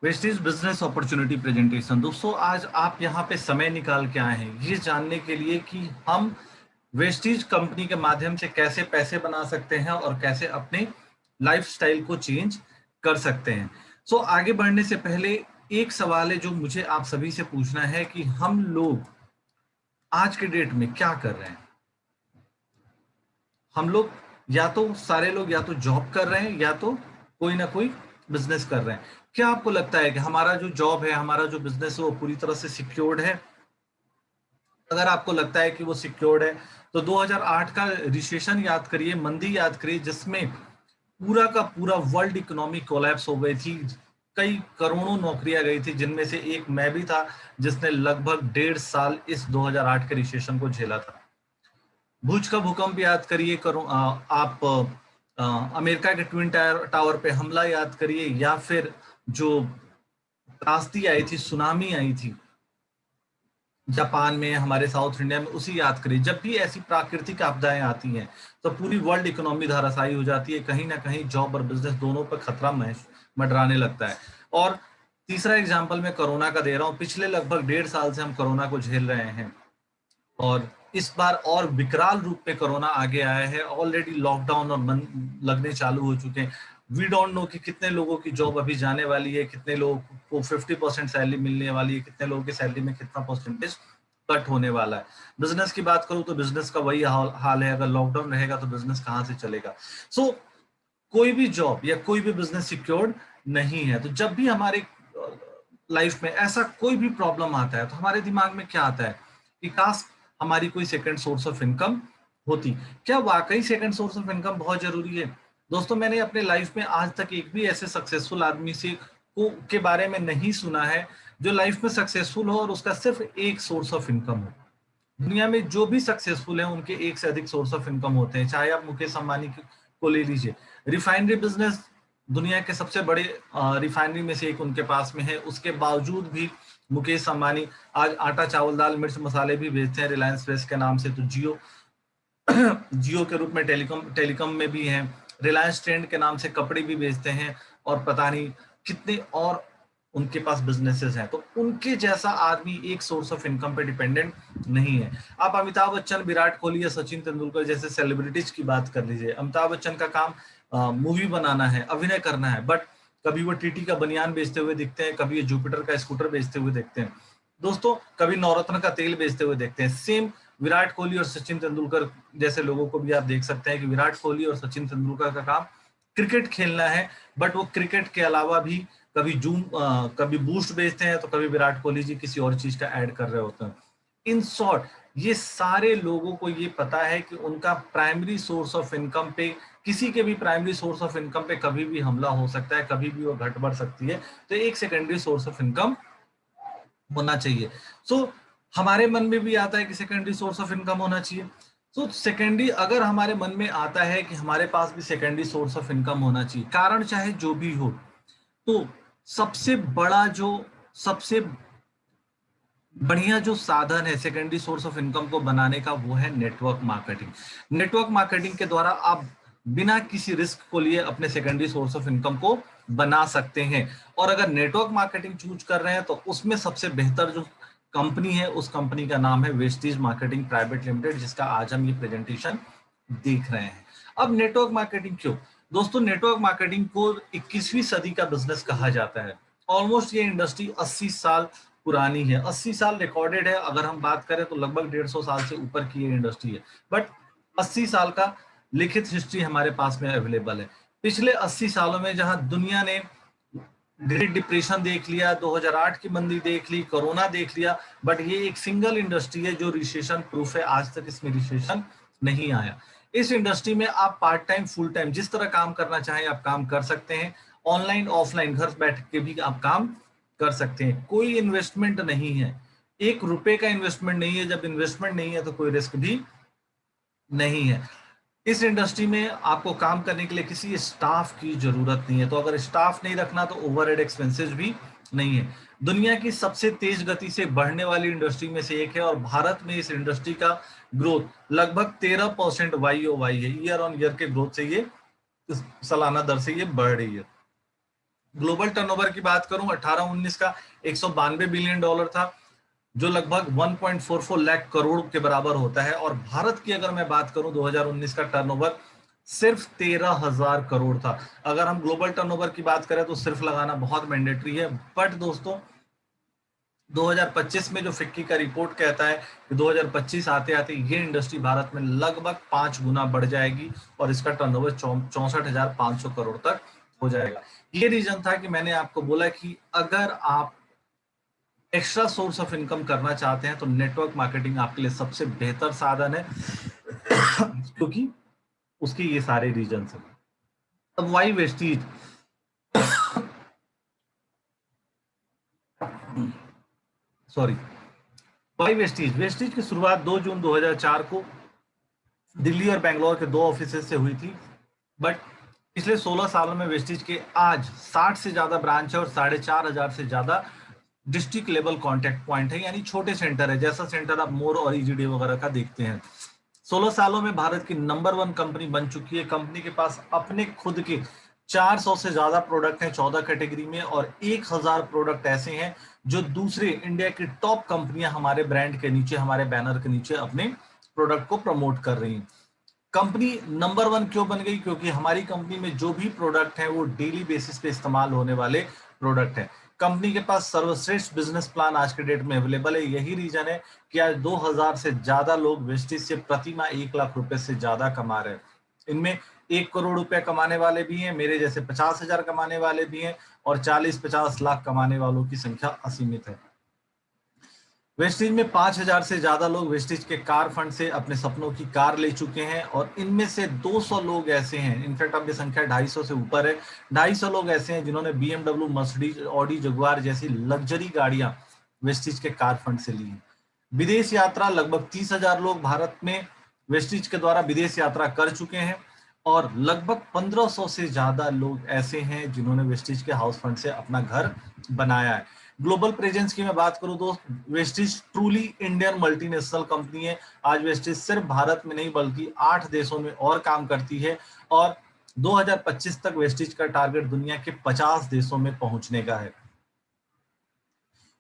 Wastage business opportunity presentation. दोस्तों, आज आप यहाँ पे समय निकाल के आए हैं ये जानने के लिए कि हम वेस्टेज कंपनी के माध्यम से कैसे पैसे बना सकते हैं और कैसे अपने लाइफस्टाइल को चेंज कर सकते हैं। आगे बढ़ने से पहले एक सवाल है जो मुझे आप सभी से पूछना है कि हम लोग आज के डेट में क्या कर रहे हैं। हम लोग या तो सारे लोग या तो जॉब कर रहे हैं या तो कोई ना कोई बिजनेस कर रहे हैं। क्या आपको लगता है कि हमारा जो जॉब है, हमारा जो बिजनेस है वो पूरी तरह से सिक्योर्ड है? अगर आपको लगता है कि वो सिक्योर्ड है तो 2008 का रिसेशन याद करिए, मंदी याद करिए, जिसमें पूरा का पूरा वर्ल्ड इकोनॉमी कोलैप्स हो गई थी। कई करोड़ों नौकरियां गई थी, जिनमें से एक मैं भी था जिसने लगभग 1.5 साल इस 2008 के रिसेशन को झेला था। भुज का भूकंप याद करिए, आप अमेरिका के ट्विन टावर पे हमला याद करिए, या फिर जो त्रासदी आई थी, सुनामी आई थी जापान में, हमारे साउथ इंडिया में, उसी याद करिए। जब भी ऐसी प्राकृतिक आपदाएं आती हैं तो पूरी वर्ल्ड इकोनॉमी धराशायी हो जाती है, कहीं ना कहीं जॉब और बिजनेस दोनों पर खतरा मंडराने लगता है। और तीसरा एग्जाम्पल मैं कोरोना का दे रहा हूँ। पिछले लगभग 1.5 साल से हम कोरोना को झेल रहे हैं और इस बार और विकराल रूप में कोरोना आगे आया है। ऑलरेडी लॉकडाउन और लगने चालू हो चुके हैं। वी डोंट नो कि कितने लोगों की जॉब अभी जाने वाली है, कितने लोगों को 50% सैलरी मिलने वाली है, कितने लोगों की सैलरी में कितना परसेंटेज कट होने वाला है। बिजनेस की बात करूं तो बिजनेस का वही हाल है। अगर लॉकडाउन रहेगा तो बिजनेस कहां से चलेगा? कोई भी जॉब या कोई भी बिजनेस सिक्योर्ड नहीं है। तो जब भी हमारे लाइफ में ऐसा कोई भी प्रॉब्लम आता है तो हमारे दिमाग में क्या आता है कि काश हमारी कोई सेकंड सोर्स ऑफ इनकम होती। क्या वाकई सेकंड सोर्स ऑफ इनकम बहुत जरूरी है? दोस्तों, मैंने अपने लाइफ में आज तक एक भी ऐसे सक्सेसफुल आदमी के बारे में नहीं सुना है जो लाइफ में सक्सेसफुल हो और उसका सिर्फ एक सोर्स ऑफ इनकम हो। दुनिया में जो भी सक्सेसफुल है उनके एक से अधिक सोर्स ऑफ इनकम होते हैं। चाहे आप मुकेश अंबानी को ले लीजिए, रिफाइनरी बिजनेस दुनिया के सबसे बड़े रिफाइनरी में से एक उनके पास में है। उसके बावजूद भी मुकेश अंबानी आज आटा चावल दाल मिर्च मसाले भी बेचते हैं रिलायंस फ्रेश के नाम से। तो जियो जियो के रूप में टेलीकॉम में भी है। रिलायंस ट्रेंड के नाम से कपड़े भी बेचते हैं और पता नहीं कितने और उनके पास बिजनेसेस हैं। तो उनके जैसा आदमी एक सोर्स ऑफ इनकम पे डिपेंडेंट नहीं है। आप अमिताभ बच्चन, विराट कोहली या सचिन तेंदुलकर जैसे सेलिब्रिटीज की बात कर लीजिए। अमिताभ बच्चन का काम मूवी बनाना है, अभिनय करना है, बट कभी वो टीटी का बनियान बेचते हुए दिखते हैं, कभी ये जुपिटर का स्कूटर बेचते हुए देखते हैं दोस्तों, कभी नवरत्न का तेल बेचते हुए देखते हैं। सेम विराट कोहली और सचिन तेंदुलकर जैसे लोगों को भी आप देख सकते हैं कि विराट कोहली और सचिन तेंदुलकर का काम क्रिकेट खेलना है, बट वो क्रिकेट के अलावा भी कभी बूस्ट बेचते हैं तो कभी विराट कोहली जी किसी और चीज का ऐड कर रहे होते हैं। इन शॉर्ट, ये सारे लोगों को ये पता है कि उनका प्राइमरी सोर्स ऑफ इनकम पे, किसी के भी प्राइमरी सोर्स ऑफ इनकम पे कभी भी हमला हो सकता है, कभी भी वो घट बढ़ सकती है। तो एक सेकेंडरी सोर्स ऑफ इनकम होना चाहिए। हमारे मन में भी आता है कि सेकेंडरी सोर्स ऑफ इनकम होना चाहिए। सेकेंडरी अगर हमारे मन में आता है कि हमारे पास भी सेकेंडरी सोर्स ऑफ इनकम होना चाहिए, कारण चाहे जो भी हो, तो सबसे बड़ा जो सबसे बढ़िया जो साधन है सेकेंडरी सोर्स ऑफ इनकम को बनाने का, वो है नेटवर्क मार्केटिंग। नेटवर्क मार्केटिंग के द्वारा आप बिना किसी रिस्क को लिए अपने सेकेंडरी सोर्स ऑफ इनकम को बना सकते हैं। और अगर नेटवर्क मार्केटिंग चूज कर रहे हैं तो उसमें सबसे बेहतर जो कंपनी है, उस कंपनी का नाम है वेस्टीज मार्केटिंग प्राइवेट लिमिटेड, जिसका आज हम ये प्रेजेंटेशन देख रहे हैं। अब नेटवर्क मार्केटिंग क्यों? दोस्तों, नेटवर्क मार्केटिंग को 21वीं सदी का बिजनेस कहा जाता है। ऑलमोस्ट ये इंडस्ट्री 80 साल पुरानी है। 80 साल रिकॉर्डेड है, अगर हम बात करें तो लगभग 150 साल से ऊपर की ये इंडस्ट्री है, बट 80 साल का लिखित हिस्ट्री हमारे पास में अवेलेबल है। पिछले 80 सालों में जहां दुनिया ने ग्रेट डिप्रेशन देख लिया, 2008 की मंदी देख ली, कोरोना देख लिया, बट ये एक सिंगल इंडस्ट्री है जो रिसेशन प्रूफ है। आज तक इसमें रिसेशन नहीं आया। इस इंडस्ट्री में आप पार्ट टाइम, फुल टाइम, जिस तरह काम करना चाहें आप काम कर सकते हैं। ऑनलाइन, ऑफलाइन, घर बैठ के भी आप काम कर सकते हैं। कोई इन्वेस्टमेंट नहीं है, 1 रुपए का इन्वेस्टमेंट नहीं है। जब इन्वेस्टमेंट नहीं है तो कोई रिस्क भी नहीं है। इस इंडस्ट्री में आपको काम करने के लिए किसी स्टाफ की जरूरत नहीं है। तो अगर स्टाफ नहीं रखना तो ओवरहेड एक्सपेंसेस भी नहीं है। दुनिया की सबसे तेज गति से बढ़ने वाली इंडस्ट्री में से एक है और भारत में इस इंडस्ट्री का ग्रोथ लगभग 13% YoY है, ईयर ऑन ईयर के ग्रोथ से ये सालाना दर से ये बढ़ रही है। ग्लोबल टर्नओवर की बात करूं 18-19 का 192 बिलियन डॉलर था, जो लगभग 1.44 लाख करोड़ के बराबर होता है। और भारत की अगर मैं बात करूं 2019 का टर्नओवर सिर्फ 13,000 करोड़ था। अगर हम ग्लोबल टर्नओवर की बात करें तो सिर्फ लगाना बहुत मैंडेटरी है, बट दोस्तों 2025 में जो फिक्की का रिपोर्ट कहता है कि 2025 आते आते ये इंडस्ट्री भारत में लगभग 5 गुना बढ़ जाएगी और इसका टर्नओवर 64,500 करोड़ तक हो जाएगा। ये रीजन था कि मैंने आपको बोला कि अगर आप एक्स्ट्रा सोर्स ऑफ इनकम करना चाहते हैं तो नेटवर्क मार्केटिंग आपके लिए सबसे बेहतर साधन है क्योंकि उसके ये सारे रीजन हैं। अब why Vestige, sorry why Vestige, Vestige की शुरुआत 2 जून 2004 को दिल्ली और बेंगलोर के 2 ऑफिस से हुई थी, बट पिछले 16 सालों में वेस्टीज के आज 60 से ज्यादा ब्रांच है और 4,500 से ज्यादा डिस्ट्रिक्ट लेवल कॉन्टेक्ट पॉइंट है, यानी छोटे सेंटर है, जैसा सेंटर आप मोर और ईजीडी वगैरह का देखते हैं। 16 सालों में भारत की नंबर 1 कंपनी बन चुकी है। कंपनी के पास अपने खुद के 400 से ज्यादा प्रोडक्ट हैं 14 कैटेगरी में, और 1000 प्रोडक्ट ऐसे हैं जो दूसरे इंडिया की टॉप कंपनियां हमारे ब्रांड के नीचे, हमारे बैनर के नीचे अपने प्रोडक्ट को प्रमोट कर रही हैं। कंपनी नंबर 1 क्यों बन गई? क्योंकि हमारी कंपनी में जो भी प्रोडक्ट है वो डेली बेसिस पे इस्तेमाल होने वाले प्रोडक्ट है। कंपनी के पास सर्वश्रेष्ठ बिजनेस प्लान आज के डेट में अवेलेबल है। यही रीजन है कि आज 2000 से ज्यादा लोग वेस्टीज से प्रति माह 1 लाख रुपए से ज्यादा कमा रहे हैं। इनमें 1 करोड़ रुपए कमाने वाले भी हैं, मेरे जैसे 50,000 कमाने वाले भी हैं, और 40-50 लाख कमाने वालों की संख्या असीमित है। वेस्टीज में 5,000 से ज्यादा लोग वेस्टीज के कार फंड से अपने सपनों की कार ले चुके हैं, और इनमें से 200 लोग ऐसे हैं, इनफैक्ट अब ये संख्या 250 से ऊपर है, 250 लोग ऐसे हैं जिन्होंने BMW, मर्सिडीज, ऑडी, जगुआर जैसी लग्जरी गाड़ियां वेस्टीज के कार फंड से ली हैं। विदेश यात्रा, लगभग 30,000 लोग भारत में वेस्टीज के द्वारा विदेश यात्रा कर चुके हैं, और लगभग 1500 से ज्यादा लोग ऐसे हैं जिन्होंने वेस्टीज के हाउस फंड से अपना घर बनाया है। ग्लोबल प्रेजेंस की मैं बात करूं तो Vestige truly Indian multinational company है। आज वेस्टीज सिर्फ भारत में नहीं बल्कि 8 देशों में और काम करती है, और 2025 तक वेस्टीज का टारगेट दुनिया के 50 देशों में पहुंचने का है।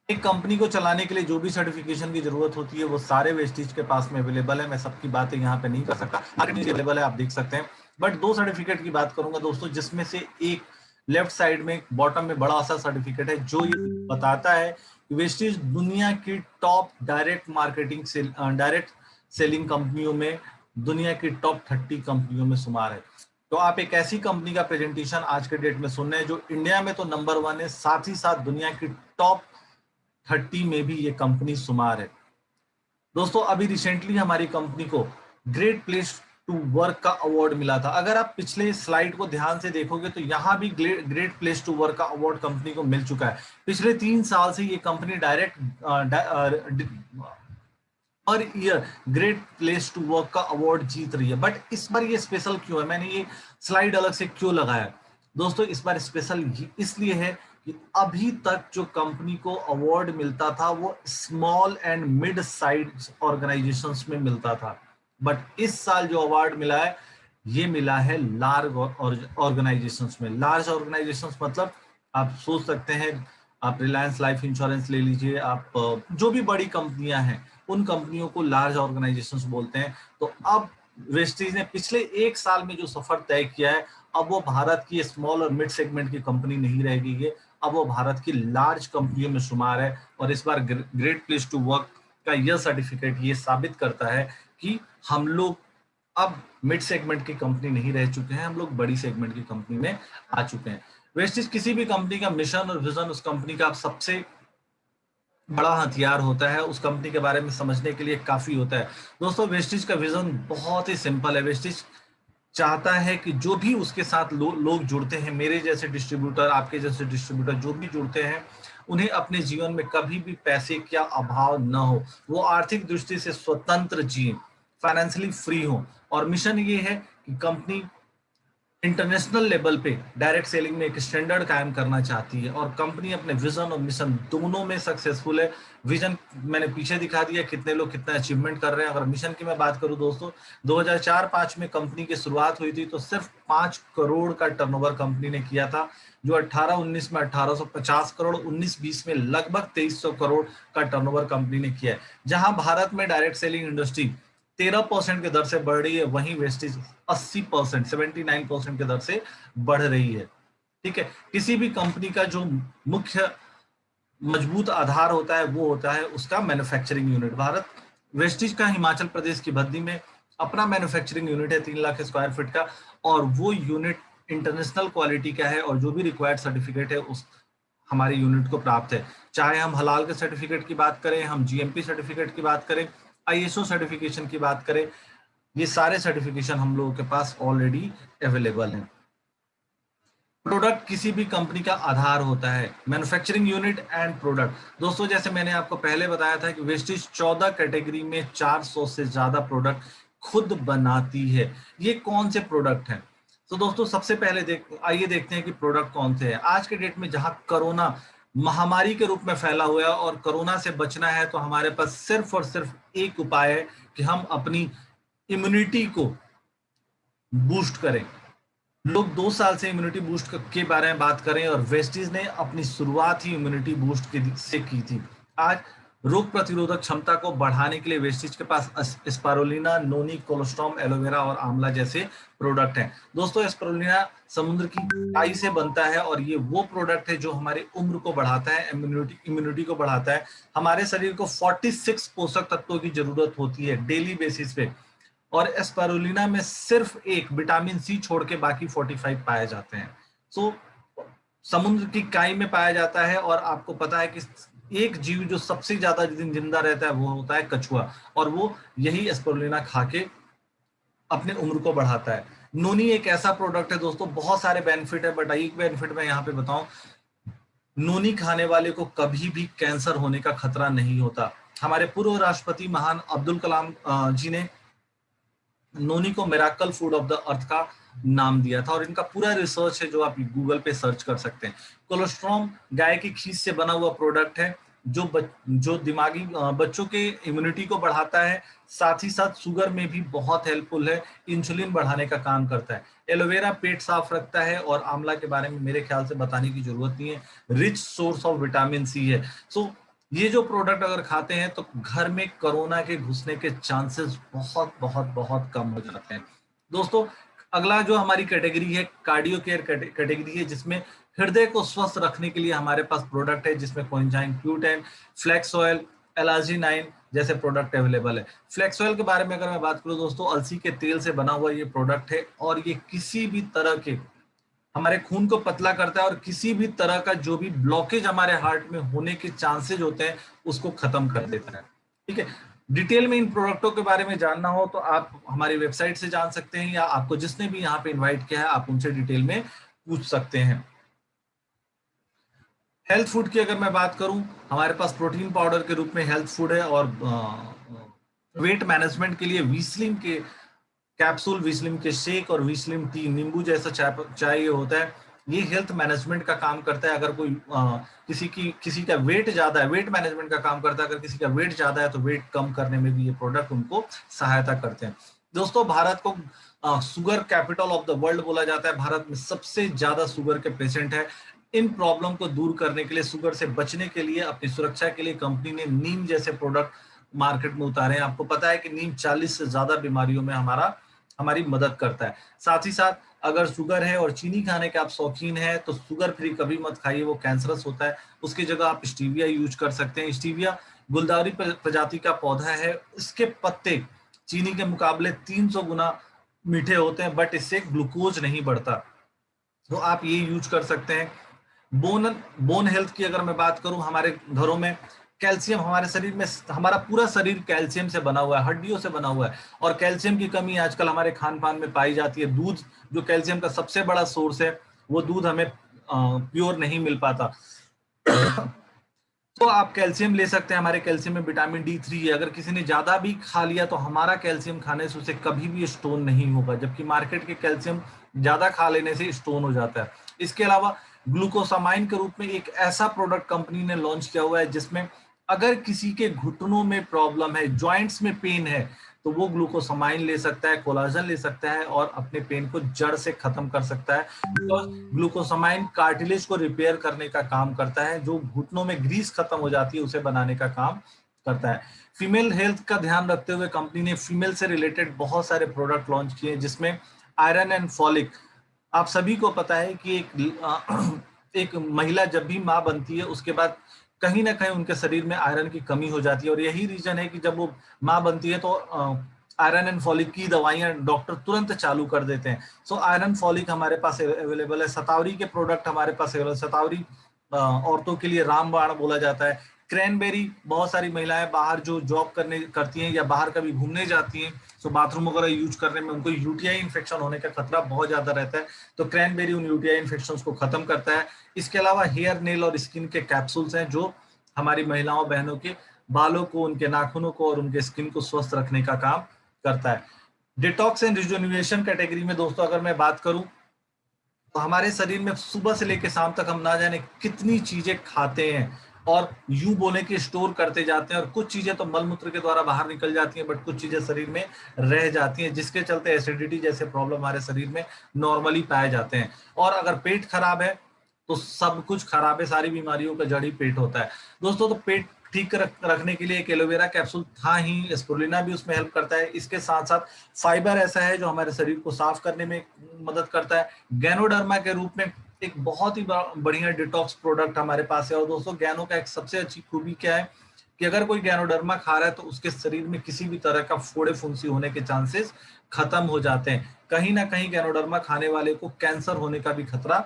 एक कंपनी को चलाने के लिए जो भी सर्टिफिकेशन की जरूरत होती है वो सारे वेस्टीज के पास में अवेलेबल है। मैं सबकी बातें यहाँ पे नहीं कर सकता, अवेलेबल है, आप देख सकते हैं। बट 2 सर्टिफिकेट की बात करूंगा दोस्तों, जिसमें से एक लेफ्ट साइड में बॉटम में बड़ा सा सर्टिफिकेट है जो ये बताता है कि वेस्टीज दुनिया की टॉप डायरेक्ट सेलिंग कंपनियों में, दुनिया की टॉप 30 कंपनियों में शुमार है। तो आप एक ऐसी कंपनी का प्रेजेंटेशन आज के डेट में सुन रहे हैं जो इंडिया में तो नंबर 1 है, साथ ही साथ दुनिया की टॉप 30 में भी ये कंपनी शुमार है। दोस्तों अभी रिसेंटली हमारी कंपनी को ग्रेट प्लेस टू वर्क का अवार्ड मिला था। अगर आप पिछले स्लाइड को ध्यान से देखोगे तो यहाँ भी ग्रेट प्लेस टू वर्क का अवार्ड कंपनी को मिल चुका है। पिछले 3 साल से ये कंपनी direct per year great place to work का अवार्ड जीत रही है। बट इस बार ये स्पेशल क्यों है, मैंने ये स्लाइड अलग से क्यों लगाया दोस्तों? इस बार स्पेशल इसलिए है कि अभी तक जो कंपनी को अवार्ड मिलता था वो small and mid size organisations में मिलता था, बट इस साल जो अवार्ड मिला है ये मिला है लार्ज ऑर्गेनाइजेशंस में। लार्ज ऑर्गेनाइजेशंस मतलब आप सोच सकते हैं, आप रिलायंस लाइफ इंश्योरेंस ले लीजिए, आप जो भी बड़ी कंपनियां हैं उन कंपनियों को लार्ज ऑर्गेनाइजेशंस बोलते हैं। तो अब वेस्टीज ने पिछले 1 साल में जो सफर तय किया है, अब वो भारत की स्मॉल और मिड सेगमेंट की कंपनी नहीं रह गई है, अब वो भारत की लार्ज कंपनियों में शुमार है। और इस बार ग्रेट प्लेस टू वर्क का यह सर्टिफिकेट ये साबित करता है कि हम लोग अब मिड सेगमेंट की कंपनी नहीं रह चुके हैं, हम लोग बड़ी सेगमेंट की कंपनी में आ चुके हैं। वेस्टीज किसी भी कंपनी का मिशन और विजन उस कंपनी का सबसे बड़ा हथियार होता है, उस कंपनी के बारे में समझने के लिए काफी होता है। दोस्तों वेस्टीज का विजन बहुत ही सिंपल है। वेस्टीज चाहता है कि जो भी उसके साथ लोग जुड़ते हैं, मेरे जैसे डिस्ट्रीब्यूटर, आपके जैसे डिस्ट्रीब्यूटर जो भी जुड़ते हैं, उन्हें अपने जीवन में कभी भी पैसे का अभाव न हो, वो आर्थिक दृष्टि से स्वतंत्र जिए, फाइनेंशियली फ्री हो। और मिशन ये है कि कंपनी इंटरनेशनल लेवल पे डायरेक्ट सेलिंग में एक स्टैंडर्ड कायम करना चाहती है, और कंपनी अपने विजन और मिशन दोनों में सक्सेसफुल है। विजन मैंने पीछे दिखा दिया कितने लोग कितना अचीवमेंट कर रहे हैं। अगर मिशन की मैं बात करूं दोस्तों, 2004-5 में कंपनी की शुरुआत हुई थी तो सिर्फ 5 करोड़ का टर्नओवर कंपनी ने किया था, जो 18-19 में 1850 करोड़, 19-20 में लगभग 2300 करोड़ का टर्नओवर कंपनी ने किया है। जहां भारत में डायरेक्ट सेलिंग इंडस्ट्री 13% की दर से बढ़ रही है, वहीं वेस्टेज 80%, 79% की दर से बढ़ रही है। ठीक है, किसी भी कंपनी का जो मुख्य मजबूत आधार होता है वो होता है उसका मैन्युफैक्चरिंग यूनिट। भारत वेस्टिज का हिमाचल प्रदेश की भद्दी में अपना मैन्युफैक्चरिंग यूनिट है 3 लाख स्क्वायर फीट का, और वो यूनिट इंटरनेशनल क्वालिटी का है, और जो भी रिक्वायर्ड सर्टिफिकेट है उस हमारे यूनिट को प्राप्त है। चाहे हम हलाल के सर्टिफिकेट की बात करें, हम जीएमपी सर्टिफिकेट की बात करें, आईएसओ सर्टिफिकेशन की बात करें, ये सारे सर्टिफिकेशन हम लोगों के पास ऑलरेडी अवेलेबल हैं। प्रोडक्ट किसी भी कंपनी का आधार होता है, मैन्युफैक्चरिंग यूनिट एंड प्रोडक्ट। दोस्तों जैसे मैंने आपको पहले बताया था कि वेस्टिज 14 कैटेगरी में 400 से ज्यादा प्रोडक्ट खुद बनाती है। ये कौन से प्रोडक्ट हैं? तो दोस्तों सबसे पहले आइए देखते हैं कि प्रोडक्ट कौन से हैं। आज के डेट में जहां कोरोना महामारी के रूप में फैला हुआ है और कोरोना से बचना है, तो हमारे पास सिर्फ और सिर्फ एक उपाय है कि हम अपनी इम्यूनिटी को बूस्ट करें। लोग 2 साल से इम्यूनिटी बूस्ट के बारे में बात करें, और वेस्टीज ने अपनी शुरुआत ही इम्यूनिटी बूस्ट से की थी। आज रोग प्रतिरोधक क्षमता को बढ़ाने के लिए वेस्टीज के पास स्पारुलिना, नोनी, कोलोस्ट्रॉम, एलोवेरा और आंवला जैसे प्रोडक्ट हैं। दोस्तों स्पारुलिना समुद्र की काई से बनता है, और ये वो प्रोडक्ट है जो हमारी उम्र को बढ़ाता है, इम्यूनिटी को बढ़ाता है। हमारे शरीर को 46 पोषक तत्वों की जरूरत होती है डेली बेसिस पे, और एस्पारुलिना में सिर्फ एक विटामिन सी छोड़ के बाकी 45 पाए जाते हैं। सो समुद्र की काई में पाया जाता है, और आपको पता है कि एक जीव जो सबसे ज्यादा दिन जिंदा रहता है वो होता है कछुआ, और वो यही एस्पारुलिना खा के अपने उम्र को बढ़ाता है। नोनी एक ऐसा प्रोडक्ट है दोस्तों, बहुत सारे बेनिफिट है, बट एक बेनिफिट मैं यहाँ पे बताऊं, नोनी खाने वाले को कभी भी कैंसर होने का खतरा नहीं होता। हमारे पूर्व राष्ट्रपति महान अब्दुल कलाम जी ने नोनी को miracle food of the earth का नाम दिया था, और इनका पूरा रिसर्च है जो आप गूगल पे सर्च कर सकते हैं। कोलोस्ट्रॉम गाय की खीस से बना हुआ प्रोडक्ट है, जो दिमागी बच्चों के इम्यूनिटी को बढ़ाता है, साथ ही साथ शुगर में भी बहुत हेल्पफुल है, इंसुलिन बढ़ाने का काम करता है। एलोवेरा पेट साफ रखता है, और आंवला के बारे में मेरे ख्याल से बताने की जरूरत नहीं है, rich source of vitamin C है। सो ये जो प्रोडक्ट अगर खाते हैं तो घर में कोरोना के घुसने के चांसेस बहुत बहुत बहुत कम हो जाते हैं। दोस्तों अगला जो हमारी कैटेगरी है कार्डियो केयर कैटेगरी है, जिसमें हृदय को स्वस्थ रखने के लिए हमारे पास प्रोडक्ट है, जिसमें कोएंजाइम Q10, फ्लेक्स ऑयल, एलार्जिनाइन जैसे प्रोडक्ट अवेलेबल है। फ्लेक्स ऑयल के बारे में अगर मैं बात करूं दोस्तों, अलसी के तेल से बना हुआ ये प्रोडक्ट है, और ये किसी भी तरह के हमारे खून को पतला करता है, और किसी भी तरह का जो भी ब्लॉकेज हमारे हार्ट में होने के चांसेस होते हैं उसको खत्म कर देता है। ठीक है, डिटेल में इन प्रोडक्टों के बारे में जानना हो तो आप हमारी वेबसाइट से जान सकते हैं, या आपको जिसने भी यहाँ पे इनवाइट किया है आप उनसे डिटेल में पूछ सकते हैं। हेल्थ फूड की अगर मैं बात करूं, हमारे पास प्रोटीन पाउडर के रूप में हेल्थ फूड है, और वेट मैनेजमेंट के लिए वीस्लिन के कैप्सूल, विस्लिम के शेक और विस्लिम टी, नींबू जैसा चाय होता है, ये हेल्थ मैनेजमेंट का काम करता है। अगर कोई किसी का वेट ज्यादा है, वेट मैनेजमेंट का काम करता है। अगर किसी का वेट ज्यादा है तो वेट कम करने में भी ये प्रोडक्ट उनको सहायता करते हैं। दोस्तों भारत को sugar capital of the world बोला जाता है। भारत में सबसे ज्यादा शुगर के पेशेंट है। इन प्रॉब्लम को दूर करने के लिए, शुगर से बचने के लिए, अपनी सुरक्षा के लिए कंपनी ने नीम जैसे प्रोडक्ट मार्केट में उतारे हैं। आपको पता है कि नीम 40 से ज्यादा बीमारियों में हमारी मदद करता है। साथ ही साथ अगर शुगर है और चीनी खाने के आप शौकीन हैं तो शुगर फ्री कभी मत खाइए, वो कैंसरस होता है। उसकी जगह आप स्टीविया यूज कर सकते हैं। स्टीविया गुलदावरी प्रजाति का पौधा है। इसके पत्ते चीनी के मुकाबले 300 गुना मीठे होते हैं, बट इससे ग्लूकोज नहीं बढ़ता, तो आप ये यूज कर सकते हैं। बोन हेल्थ की अगर मैं बात करूं, हमारे घरों में कैल्शियम, हमारे शरीर में हमारा पूरा शरीर कैल्शियम से बना हुआ है, हड्डियों से बना हुआ है, और कैल्शियम की कमी आजकल हमारे खान पान में पाई जाती है। दूध जो कैल्शियम का सबसे बड़ा सोर्स है, वो दूध हमें प्योर नहीं मिल पाता। तो आप कैल्शियम ले सकते हैं, हमारे कैल्शियम में विटामिन D3 है, अगर किसी ने ज्यादा भी खा लिया तो हमारा कैल्शियम खाने से उसे कभी भी स्टोन नहीं होगा, जबकि मार्केट के कैल्शियम ज्यादा खा लेने से स्टोन हो जाता है। इसके अलावा ग्लूकोसामाइन के रूप में एक ऐसा प्रोडक्ट कंपनी ने लॉन्च किया हुआ है जिसमें अगर किसी के घुटनों में प्रॉब्लम है, जॉइंट्स में पेन है, तो वो ग्लूकोसामाइन ले सकता है, कोलाजन ले सकता है और अपने पेन को जड़ से खत्म कर सकता है। बिकॉज ग्लूकोसामाइन कार्टिलेज को रिपेयर करने का काम करता है, जो घुटनों में ग्रीस खत्म हो जाती है उसे बनाने का काम करता है। फीमेल हेल्थ का ध्यान रखते हुए कंपनी ने फीमेल से रिलेटेड बहुत सारे प्रोडक्ट लॉन्च किए, जिसमें आयरन एंड फॉलिक। आप सभी को पता है कि एक महिला जब भी माँ बनती है उसके बाद कहीं ना कहीं उनके शरीर में आयरन की कमी हो जाती है, और यही रीजन है कि जब वो माँ बनती है तो आयरन एंड फॉलिक की दवाइयां डॉक्टर तुरंत चालू कर देते हैं। सो आयरन फॉलिक हमारे पास अवेलेबल है। शतावरी के प्रोडक्ट हमारे पास अवेलेबल। शतावरी औरतों के लिए रामबाण बोला जाता है। क्रैनबेरी, बहुत सारी महिलाएं बाहर जो जॉब करती हैं या बाहर कभी घूमने जाती हैं, सो बाथरूम वगैरह यूज करने में उनको यूटीआई इन्फेक्शन होने का खतरा बहुत ज्यादा रहता है, तो क्रैनबेरी उन यूटीआई इन्फेक्शन को खत्म करता है। इसके अलावा हेयर, नेल और स्किन के कैप्सूल्स हैं जो हमारी महिलाओं बहनों के बालों को, उनके नाखूनों को और उनके स्किन को स्वस्थ रखने का काम करता है। डिटॉक्स एंड रिजुविनेशन कैटेगरी में दोस्तों अगर मैं बात करूं तो हमारे शरीर में सुबह से लेकर शाम तक हम ना जाने कितनी चीजें खाते हैं और यूं बोले कि स्टोर करते जाते हैं, और कुछ चीजें तो मलमूत्र के द्वारा बाहर निकल जाती हैं, बट कुछ चीजें शरीर में रह जाती हैं, जिसके चलते एसिडिटी जैसे प्रॉब्लम हमारे शरीर में नॉर्मली पाए जाते हैं। और अगर पेट खराब है तो सब कुछ खराब है, सारी बीमारियों का जड़ ही पेट होता है दोस्तों। तो पेट ठीक रखने के लिए एक एलोवेरा कैप्सूल था ही, स्पुरुलिना भी उसमें हेल्प करता है। इसके साथ साथ फाइबर ऐसा है जो हमारे शरीर को साफ करने में मदद करता है। गैनोडर्मा के रूप में एक बहुत ही बढ़िया डिटॉक्स प्रोडक्ट हमारे पास है। और दोस्तों गैनो का एक सबसे अच्छी खूबी क्या है कि अगर कोई गैनोडर्मा खा रहा है तो उसके शरीर में किसी भी तरह का फोड़े फुंसी होने के चांसेस खत्म हो जाते हैं। कहीं ना कहीं गैनोडर्मा खाने वाले को कैंसर होने का भी खतरा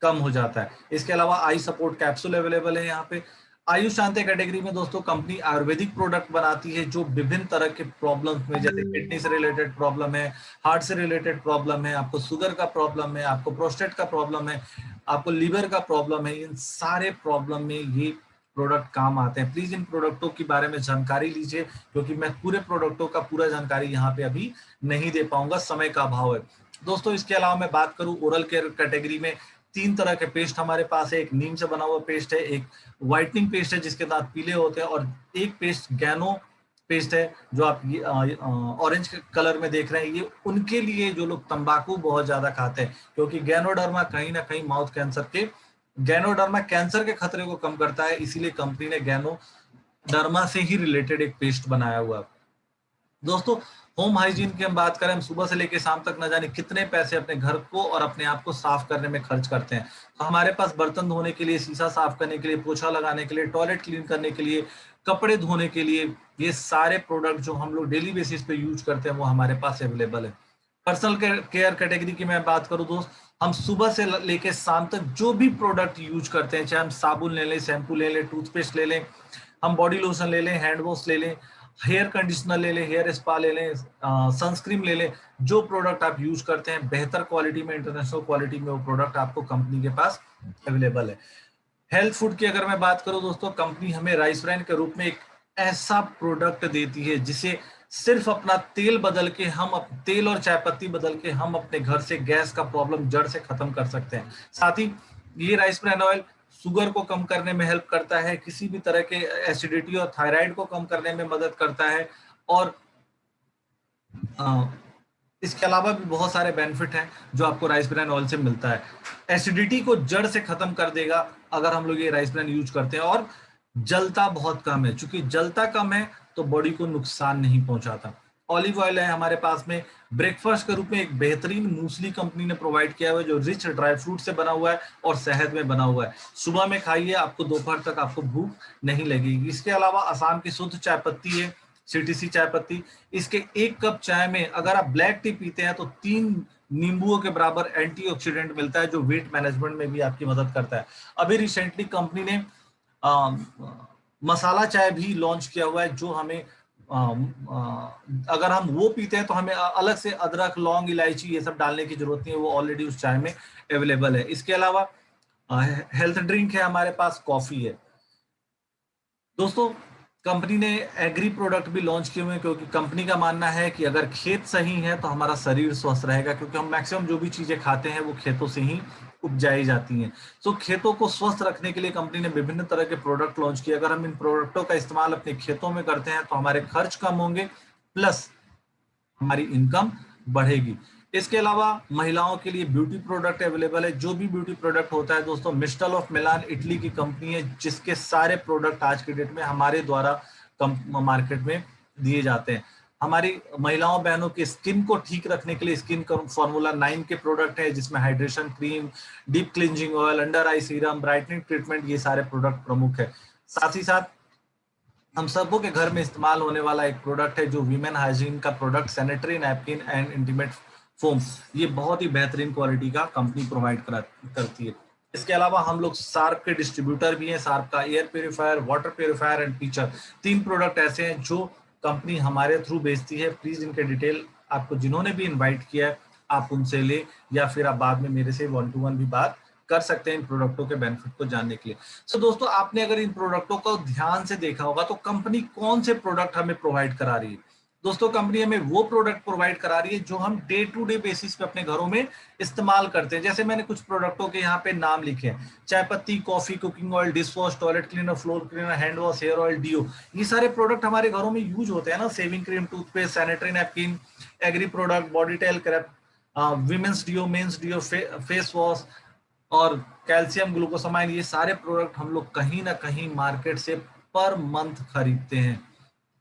कम हो जाता है। इसके अलावा आई सपोर्ट कैप्सूल अवेलेबल है यहाँ पे। आयुष शांति कैटेगरी में दोस्तों कंपनी आयुर्वेदिक प्रोडक्ट बनाती है जो विभिन्न तरह के प्रॉब्लम्स में, जैसे किडनी से रिलेटेड प्रॉब्लम है, हार्ट से रिलेटेड प्रॉब्लम है, आपको शुगर का प्रॉब्लम है, आपको प्रोस्टेट का प्रॉब्लम है, आपको लीवर का प्रॉब्लम है, इन सारे प्रॉब्लम में ये प्रोडक्ट काम आते हैं। प्लीज इन प्रोडक्टों के बारे में जानकारी लीजिए, क्योंकि मैं पूरे प्रोडक्टों का पूरा जानकारी यहाँ पे अभी नहीं दे पाऊंगा, समय का अभाव है दोस्तों। इसके अलावा मैं बात करूं ओरल केयर कैटेगरी में, 3 तरह के पेस्ट हमारे पास है। एक नीम से बना हुआ पेस्ट है, एक व्हाइटनिंग पेस्ट है जिसके दांत पीले होते हैं, और एक पेस्ट गैनो पेस्ट है जो आप ये ऑरेंज कलर में देख रहे हैं। ये उनके लिए जो लोग तंबाकू बहुत ज्यादा खाते हैं, क्योंकि गैनोडर्मा कहीं ना कहीं माउथ कैंसर के, गैनोडर्मा कैंसर के खतरे को कम करता है, इसीलिए कंपनी ने गैनोडर्मा से ही रिलेटेड एक पेस्ट बनाया हुआ है दोस्तों। होम हाइजीन की हम बात करें, हम सुबह से लेकर शाम तक न जाने कितने पैसे अपने घर को और अपने आप को साफ करने में खर्च करते हैं। तो हमारे पास बर्तन धोने के लिए, शीशा साफ करने के लिए, पोछा लगाने के लिए, टॉयलेट क्लीन करने के लिए, कपड़े धोने के लिए, ये सारे प्रोडक्ट जो हम लोग डेली बेसिस पे यूज करते हैं वो हमारे पास अवेलेबल है। पर्सनल केयर कैटेगरी की मैं बात करूं दोस्त, हम सुबह से लेकर शाम तक जो भी प्रोडक्ट यूज करते हैं, चाहे हम साबुन ले लें, शैम्पू ले लें, टूथपेस्ट ले लें, हम बॉडी लोशन ले लें, हैंड वॉश ले लें, हेयर कंडीशनर ले लें, हेयर स्पा ले लें, सनस्क्रीन ले लें, जो प्रोडक्ट आप यूज करते हैं बेहतर क्वालिटी में, इंटरनेशनल क्वालिटी में, वो प्रोडक्ट आपको कंपनी के पास अवेलेबल है। हेल्थ फूड की अगर मैं बात करूं दोस्तों, कंपनी हमें राइस ब्रांड के रूप में एक ऐसा प्रोडक्ट देती है जिसे सिर्फ अपना तेल बदल के, हम तेल और चाय पत्ती बदल के हम अपने घर से गैस का प्रॉब्लम जड़ से खत्म कर सकते हैं। साथ ही ये राइस ब्रांड ऑयल शुगर को कम करने में हेल्प करता है, किसी भी तरह के एसिडिटी और थायराइड को कम करने में मदद करता है, और इसके अलावा भी बहुत सारे बेनिफिट हैं जो आपको राइस ब्रान ऑयल से मिलता है। एसिडिटी को जड़ से खत्म कर देगा अगर हम लोग ये राइस ब्रान यूज करते हैं, और जलता बहुत कम है, चूंकि जलता कम है तो बॉडी को नुकसान नहीं पहुंचाता। ऑलिव ऑयल है हमारे पास में, ब्रेकफास्ट के रूप में एक बेहतरीन मूसली कंपनी ने प्रोवाइड किया हुआ है जो रिच ड्राई फ्रूट से बना हुआ है और शहद में बना हुआ है। सुबह में खाइए, आपको दोपहर तक आपको भूख नहीं लगेगी। इसके अलावा असम की शुद्ध चाय पत्ती है, सीटीसी चाय पत्ती, इसके 1 कप चाय में अगर आप ब्लैक टी पीते हैं तो 3 नींबुओं के बराबर एंटीऑक्सीडेंट मिलता है जो वेट मैनेजमेंट में भी आपकी मदद करता है। अभी रिसेंटली कंपनी ने मसाला चाय भी लॉन्च किया हुआ है जो हमें अगर हम वो पीते हैं तो हमें अलग से अदरक, लौंग, इलायची ये सब डालने की जरूरत नहीं है, वो ऑलरेडी उस चाय में अवेलेबल है। इसके अलावा हेल्थ ड्रिंक है हमारे पास, कॉफी है। दोस्तों कंपनी ने एग्री प्रोडक्ट भी लॉन्च किए हुए हैं, क्योंकि कंपनी का मानना है कि अगर खेत सही है तो हमारा शरीर स्वस्थ रहेगा, क्योंकि हम मैक्सिमम जो भी चीजें खाते हैं वो खेतों से ही उपजाई जाती हैं। सो खेतों को स्वस्थ रखने के लिए कंपनी ने विभिन्न तरह के प्रोडक्ट लॉन्च किए। अगर हम इन प्रोडक्टों का इस्तेमाल अपने खेतों में करते हैं तो हमारे खर्च कम होंगे, प्लस हमारी इनकम बढ़ेगी। इसके अलावा महिलाओं के लिए ब्यूटी प्रोडक्ट अवेलेबल है। जो भी ब्यूटी प्रोडक्ट होता है दोस्तों, मिस्टल ऑफ मिलान इटली की कंपनी है, जिसके सारे प्रोडक्ट आज के डेट में हमारे द्वारा मार्केट में दिए जाते हैं। हमारी महिलाओं बहनों की स्किन को ठीक रखने के लिए स्किन फॉर्मूला 9 के प्रोडक्ट है, जिसमें hydration cream, deep cleansing oil, under आई सीरम, ब्राइटनिंग ट्रीटमेंट, ये सारे प्रोडक्ट प्रमुख है। साथ ही साथ हम सबों के घर में इस्तेमाल होने वाला एक प्रोडक्ट है जो वीमेन हाइजीन का product, sanitary napkin and intimate foam. ये बहुत ही बेहतरीन क्वालिटी का कंपनी प्रोवाइड करती है। इसके अलावा हम लोग सार्प के डिस्ट्रीब्यूटर भी हैं। सार्प का air purifier, water purifier and pitcher, 3 product ऐसे हैं जो कंपनी हमारे थ्रू बेचती है। प्लीज इनके डिटेल आपको जिन्होंने भी इन्वाइट किया है आप उनसे ले, या फिर आप बाद में मेरे से 1-to-1 भी बात कर सकते हैं इन प्रोडक्टों के बेनिफिट को जानने के लिए। सो दोस्तों, आपने अगर इन प्रोडक्टों को ध्यान से देखा होगा तो कंपनी कौन से प्रोडक्ट हमें प्रोवाइड करा रही है। दोस्तों, कंपनी हमें वो प्रोडक्ट प्रोवाइड करा रही है जो हम डे टू डे बेसिस पे अपने घरों में इस्तेमाल करते हैं। जैसे मैंने कुछ प्रोडक्टों के यहाँ पे नाम लिखे हैं: चाय पत्ती, coffee, cooking oil, dish wash, toilet cleaner, floor cleaner, hand wash, hair oil, deo. ये सारे प्रोडक्ट हमारे घरों में यूज होते हैं ना। Shaving cream, toothpaste, sanitary napkin, agri product, body टेल, women's deo, men's deo, face wash और कैल्शियम ग्लूकोसामाइन, ये सारे प्रोडक्ट हम लोग कहीं ना कहीं मार्केट से पर मंथ खरीदते हैं।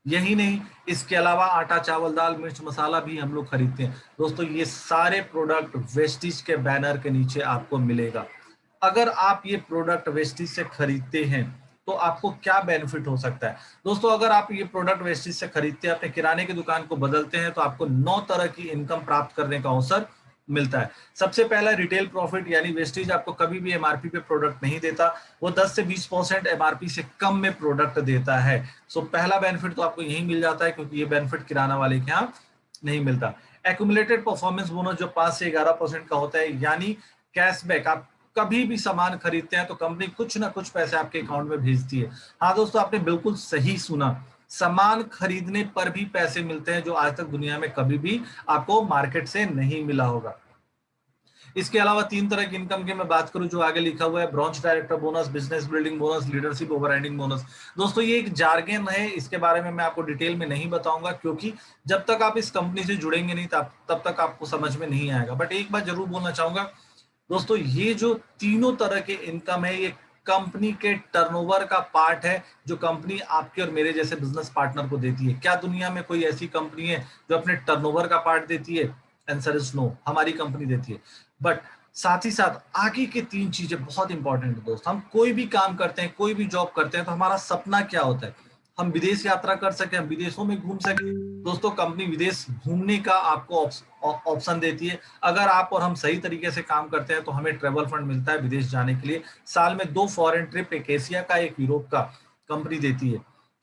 यही नहीं, इसके अलावा आटा, चावल, दाल, मिर्च, मसाला भी हम लोग खरीदते हैं। दोस्तों, ये सारे प्रोडक्ट वेस्टीज के बैनर के नीचे आपको मिलेगा। अगर आप ये प्रोडक्ट वेस्टीज से खरीदते हैं तो आपको क्या बेनिफिट हो सकता है। दोस्तों, अगर आप ये प्रोडक्ट वेस्टीज से खरीदते हैं, अपने किराने की दुकान को बदलते हैं, तो आपको 9 तरह की इनकम प्राप्त करने का अवसर मिलता है। सबसे पहला रिटेल प्रॉफिट, यानी वेस्टेज आपको कभी भी एमआरपी पे प्रोडक्ट नहीं देता, वो 10 से 20% एमआरपी से कम में प्रोडक्ट देता है। सो पहला बेनिफिट तो आपको यही मिल जाता है, क्योंकि ये बेनिफिट किराना वाले के यहाँ नहीं मिलता। एक्यूमुलेटेड परफॉर्मेंस बोनस जो 5 से 11% का होता है, यानी कैशबैक। आप कभी भी सामान खरीदते हैं तो कंपनी कुछ ना कुछ पैसे आपके अकाउंट में भेजती है। हाँ दोस्तों, आपने बिल्कुल सही सुना, सामान खरीदने पर भी पैसे मिलते हैं, जो आज तक दुनिया में कभी भी आपको मार्केट से नहीं मिला होगा। इसके अलावा 3 तरह की इनकम की मैं बात करूं जो आगे लिखा हुआ है: branch director bonus, business building bonus, leadership overriding bonus. दोस्तों, ये एक जार्गन है, इसके बारे में मैं आपको डिटेल में नहीं बताऊंगा, क्योंकि जब तक आप इस कंपनी से जुड़ेंगे नहीं तब तक आपको समझ में नहीं आएगा। बट एक बात जरूर बोलना चाहूंगा दोस्तों, ये जो तीनों तरह के इनकम है, ये कंपनी के टर्नओवर का पार्ट है, जो कंपनी आपके और मेरे जैसे बिजनेस पार्टनर को देती है। क्या दुनिया में कोई ऐसी कंपनी है जो अपने टर्नओवर का पार्ट देती है? आंसर इज नो, हमारी कंपनी देती है। बट साथ ही साथ आगे के 3 चीजें बहुत इंपॉर्टेंट है दोस्त। हम कोई भी काम करते हैं, कोई भी जॉब करते हैं, तो हमारा सपना क्या होता है? हम विदेश यात्रा कर सके, हम विदेशों में घूम सके। दोस्तों, कंपनी विदेश घूमने का आपको ऑप्शन देती है। अगर आप और हम सही तरीके से काम करते हैं तो हमें ट्रेवल फंड मिलता है विदेश जाने के लिए। साल में 2 फॉरेन ट्रिप, एक एशिया का, एक यूरोप का, कंपनी देती है।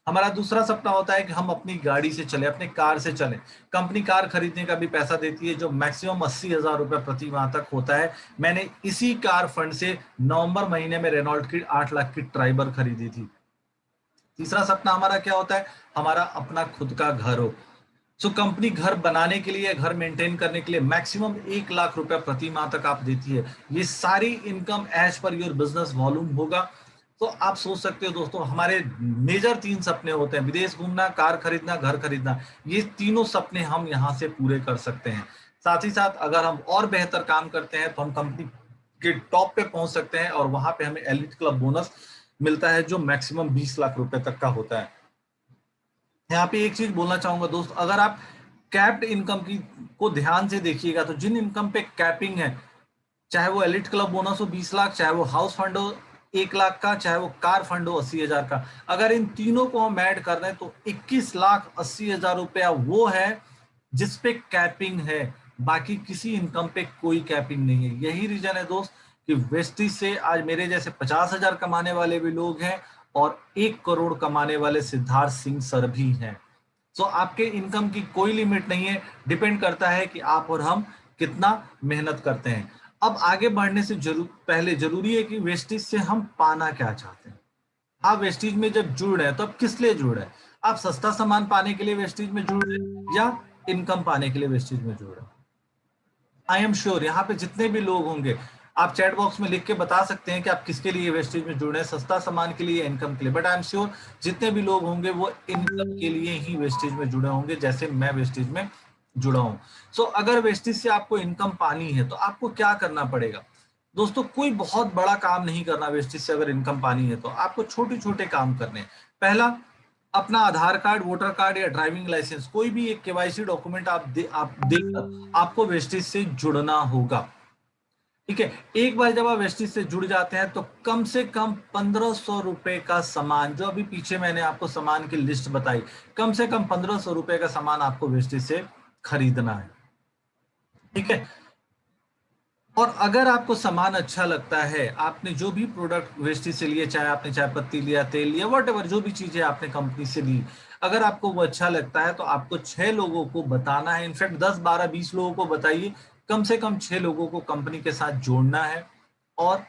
हमारा दूसरा सपना होता है कि हम अपनी गाड़ी से चले, अपने कार से चले। कंपनी कार खरीदने का भी पैसा देती है, जो मैक्सिमम 80,000 रुपए प्रति माह तक होता है। मैंने इसी कार फंड से नवंबर महीने में रेनॉल्ट की 8 लाख की ट्राइबर खरीदी थी। तीसरा सपना हमारा क्या होता है? हमारा अपना खुद का घर हो। सो कंपनी घर बनाने के लिए, घर मेंटेन करने के लिए मैक्सिमम 1 लाख रुपए प्रति माह तक आप देती है। ये सारी income as per your business volume होगा। तो आप सोच सकते हो दोस्तों, हमारे मेजर 3 सपने होते हैं: विदेश घूमना, कार खरीदना, घर खरीदना। ये तीनों सपने हम यहाँ से पूरे कर सकते हैं। साथ ही साथ अगर हम और बेहतर काम करते हैं तो हम कंपनी के टॉप पे पहुंच सकते हैं, और वहां पे हमें एलिट क्लब बोनस मिलता है, जो मैक्सिमम 20 लाख रुपए तक का होता है। यहाँ पे एक चीज बोलना चाहूंगा दोस्त, अगर आप कैप्ड इनकम की को ध्यान से देखिएगा, तो जिन इनकम पे कैपिंग है, चाहे वो एलिट क्लब बोनस हो 20 लाख, चाहे वो हाउस फंड हो 1 लाख का, चाहे वो कार फंड हो 80,000 का, अगर इन तीनों को हम ऐड कर रहे हैं तो 21,80,000 रुपया वो है जिसपे कैपिंग है। बाकी किसी इनकम पे कोई कैपिंग नहीं है। यही रीजन है दोस्त कि वेस्टिज से आज मेरे जैसे 50,000 कमाने वाले भी लोग हैं, और 1 करोड़ कमाने वाले सिद्धार्थ सिंह सर भी हैं। सो आपके इनकम की कोई लिमिट नहीं है, डिपेंड करता है कि आप और हम कितना मेहनत करते हैं। अब आगे बढ़ने से पहले जरूरी है कि वेस्टिज से हम पाना क्या चाहते हैं। आप वेस्टेज में जब जुड़ रहे हैं तो आप किस लिए जुड़ रहे हैं? आप सस्ता सामान पाने के लिए वेस्टेज में जुड़ रहे हैं या इनकम पाने के लिए वेस्टेज में जुड़ रहे हैं? आई एम श्योर यहाँ पे जितने भी लोग होंगे, आप चैट बॉक्स में लिख के बता सकते हैं कि आप किसके लिए वेस्टेज में जुड़ रहे हैं, सस्ता सामान के लिए, इनकम के लिए। बट आई एम श्योर जितने भी लोग होंगे वो इनकम के लिए ही वेस्टेज में जुड़े होंगे, जैसे मैं वेस्टेज में जुड़ा हूं। सो अगर वेस्टेज से आपको इनकम पानी है तो आपको क्या करना पड़ेगा दोस्तों? कोई बहुत बड़ा काम नहीं करना वेस्टेज से अगर इनकम पानी है तो। आपको छोटे छोटे काम करने हैं। पहला, अपना आधार कार्ड, वोटर कार्ड या ड्राइविंग लाइसेंस, कोई भी एक केवाईसी डॉक्यूमेंट आप देकर आपको वेस्टेज से जुड़ना होगा। ठीक है, एक बार जब आप वेस्टेज से जुड़ जाते हैं तो कम से कम 1500 रुपए का सामान, जो अभी पीछे मैंने आपको सामान की लिस्ट बताई, कम से कम 1500 रुपए का सामान आपको वेस्टेज से खरीदना है। ठीक है, और अगर आपको सामान अच्छा लगता है, आपने जो भी प्रोडक्ट वेस्टेज से लिए, चाहे आपने चाय पत्ती लिया, तेल लिया, वॉट जो भी चीजें आपने कंपनी से ली, अगर आपको वो अच्छा लगता है तो आपको 6 लोगों को बताना है। इनफैक्ट 10, 12, 20 लोगों को बताइए, कम से कम 6 लोगों को कंपनी के साथ जोड़ना है और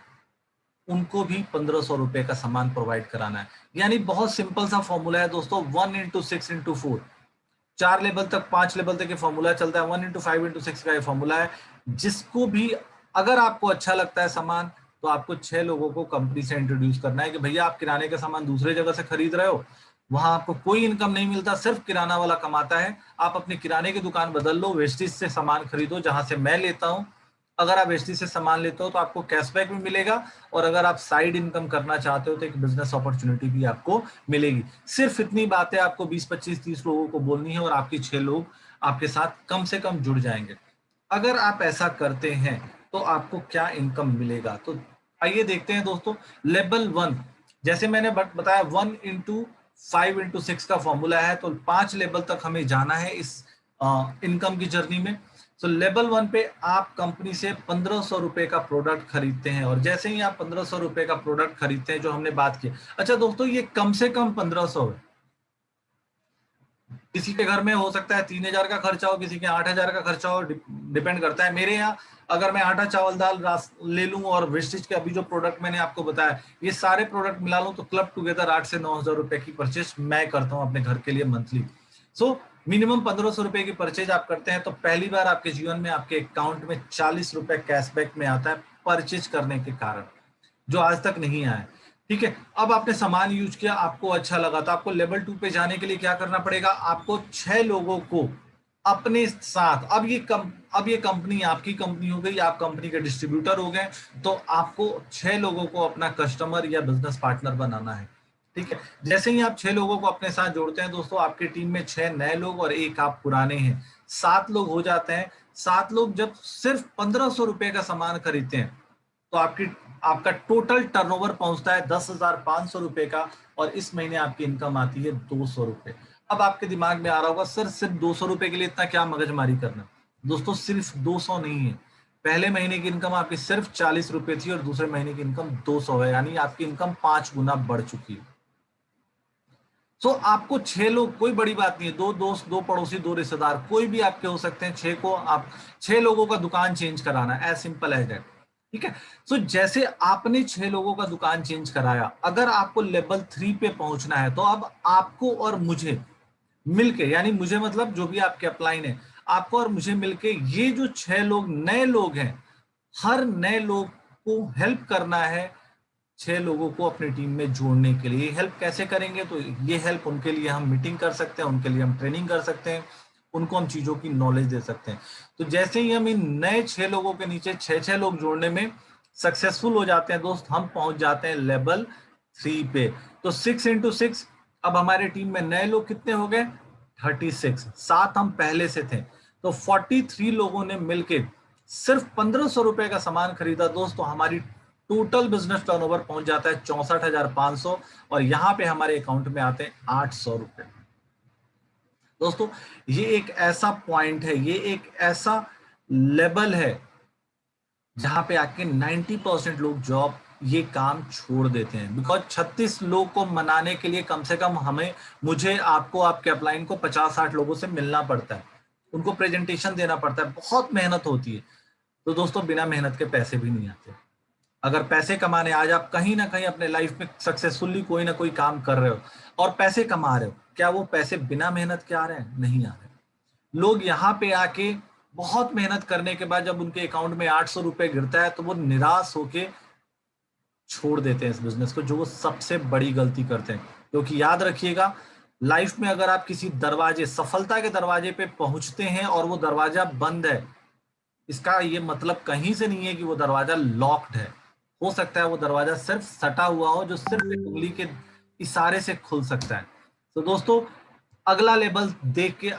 उनको भी 1500 रुपए का सामान प्रोवाइड कराना है। यानी बहुत सिंपल सा फॉर्मूला है दोस्तों, 1 into 6 into 4, 4 लेवल तक, 5 लेवल तक ये फॉर्मूला चलता है। 1 into 5 into 6 का ये फॉर्मूला है। जिसको भी, अगर आपको अच्छा लगता है सामान, तो आपको 6 लोगों को कंपनी से इंट्रोड्यूस करना है कि भैया आप किराने का सामान दूसरे जगह से खरीद रहे हो, वहां आपको कोई इनकम नहीं मिलता, सिर्फ किराना वाला कमाता है। आप अपनी किराने की दुकान बदल लो, वेस्टेज से सामान खरीदो जहां से मैं लेता हूँ। अगर आप वेस्टेज से सामान लेते हो तो आपको कैशबैक भी मिलेगा, और अगर आप साइड इनकम करना चाहते हो तो एक बिजनेस अपॉर्चुनिटी भी आपको मिलेगी। सिर्फ इतनी बातें आपको 20, 25, 30 लोगों को बोलनी है और आपकी 6 लोग आपके साथ कम से कम जुड़ जाएंगे। अगर आप ऐसा करते हैं तो आपको क्या इनकम मिलेगा, तो आइए देखते हैं दोस्तों। लेवल 1, जैसे मैंने बताया 1 into 5 into 6 का फॉर्मूला है, तो 5 लेवल तक हमें जाना है इस इनकम की जर्नी में। तो लेवल 1 पे आप कंपनी से 1500 रुपए का प्रोडक्ट खरीदते हैं, और जैसे ही आप 1500 रुपए का प्रोडक्ट खरीदते हैं, जो हमने बात की, अच्छा दोस्तों ये कम से कम 1500 है। किसी के घर में हो सकता है 3000 का खर्चा हो, किसी के 8000 का खर्चा हो, डिपेंड करता है। मेरे यहाँ अगर मैं आटा चावल दाल ले लूं और वेस्टेज के अभी जो प्रोडक्ट मैंने आपको बताया, ये सारे प्रोडक्ट मिला लूं तो क्लब टुगेदर 8 से 9 हजार रुपए की परचेज मैं करता हूं अपने घर के लिए मंथली। सो मिनिमम 1500 रुपए की परचेज आप करते हैं तो पहली बार आपके जीवन में आपके अकाउंट में 40 रुपए कैशबैक में आता है, परचेज करने के कारण, जो आज तक नहीं आया। ठीक है, अब आपने सामान यूज किया, आपको अच्छा लगा, तो आपको लेवल 2 पे जाने के लिए क्या करना पड़ेगा? आपको 6 लोगों को अपने साथ, अब ये कंपनी आपकी कंपनी हो गई, आप कंपनी के डिस्ट्रीब्यूटर हो गए, तो आपको 6 लोगों को अपना कस्टमर या बिजनेस पार्टनर बनाना है। ठीक है, जैसे ही आप 6 लोगों को अपने साथ जोड़ते हैं दोस्तों, आपकी टीम में 6 नए लोग और एक आप पुराने हैं, 7 लोग हो जाते हैं। 7 लोग जब सिर्फ 1500 रुपए का सामान खरीदते हैं तो आपका टोटल टर्नओवर पहुंचता है 10,500 रुपए का, और इस महीने आपकी इनकम आती है 200 रुपए। अब आपके दिमाग में आ रहा होगा सर सिर्फ 200 रुपए के लिए इतना क्या मगजमारी करना? दोस्तों सिर्फ 200 नहीं है, पहले महीने की इनकम आपकी सिर्फ 40 रुपए थी और दूसरे महीने की इनकम 200 है, यानी आपकी इनकम 5 गुना बढ़ चुकी है। सो आपको 6 लोग, कोई बड़ी बात नहीं है, 2 दोस्त, 2 पड़ोसी, 2 रिश्तेदार, कोई भी आपके हो सकते हैं, 6 लोगों का दुकान चेंज कराना, एज सिंपल एज दैट। ठीक है, सो जैसे आपने 6 लोगों का दुकान चेंज कराया, अगर आपको लेवल 3 पे पहुंचना है तो अब आपको और मुझे मिलके, यानी मुझे मतलब जो भी आपके अपलाइन है, आपको और मुझे मिलके ये जो 6 लोग नए लोग हैं, हर नए लोग को हेल्प करना है 6 लोगों को अपनी टीम में जोड़ने के लिए। हेल्प कैसे करेंगे? तो ये हेल्प उनके लिए हम मीटिंग कर सकते हैं, उनके लिए हम ट्रेनिंग कर सकते हैं, उनको हम चीजों की नॉलेज दे सकते हैं। तो जैसे ही हम इन नए 6 लोगों के नीचे 6 6 लोग जोड़ने में सक्सेसफुल हो जाते हैं दोस्त, हम पहुंच जाते हैं लेवल 3 पे। तो 6 into 6, अब हमारी टीम में नए लोग कितने हो गए? 36, 7 हम पहले से थे, तो 43 लोगों ने मिलके सिर्फ 1500 रुपए का सामान खरीदा दोस्तों। हमारी टोटल बिजनेस टर्नओवर पहुंच जाता है 64,500, और यहां पे हमारे अकाउंट में आते हैं 800 रुपए। दोस्तों ये एक ऐसा पॉइंट है, ये एक ऐसा लेवल है जहां पे आके 90% लोग जॉब, ये काम छोड़ देते हैं। बिकॉज 36 लोग को मनाने के लिए कम से कम मुझे, आपको, आपके अपलाइन को 50-60 लोगों से मिलना पड़ता है, उनको प्रेजेंटेशन देना पड़ता है, बहुत मेहनत होती है। तो दोस्तों बिना मेहनत के पैसे भी नहीं आते। अगर पैसे कमाने आज आप कहीं ना कहीं अपने लाइफ में सक्सेसफुली कोई ना कोई काम कर रहे हो और पैसे कमा रहे हो, क्या वो पैसे बिना मेहनत के आ रहे हैं? नहीं आ रहे। लोग यहाँ पे आके बहुत मेहनत करने के बाद जब उनके अकाउंट में 800 रुपए गिरता है तो वो निराश होके छोड़ देते हैं इस बिजनेस को, जो वो सबसे बड़ी गलती करते हैं। क्योंकि याद रखिएगा, लाइफ में अगर आप किसी दरवाजे, सफलता के दरवाजे पे पहुंचते हैं और वो दरवाजा बंद है, इसका ये मतलब कहीं से नहीं है कि वो दरवाजा लॉक्ड है। हो सकता है वो दरवाजा सिर्फ सटा हुआ हो, जो सिर्फ एक उंगली के इशारे से खुल सकता है। तो दोस्तों, अगला लेवल देख के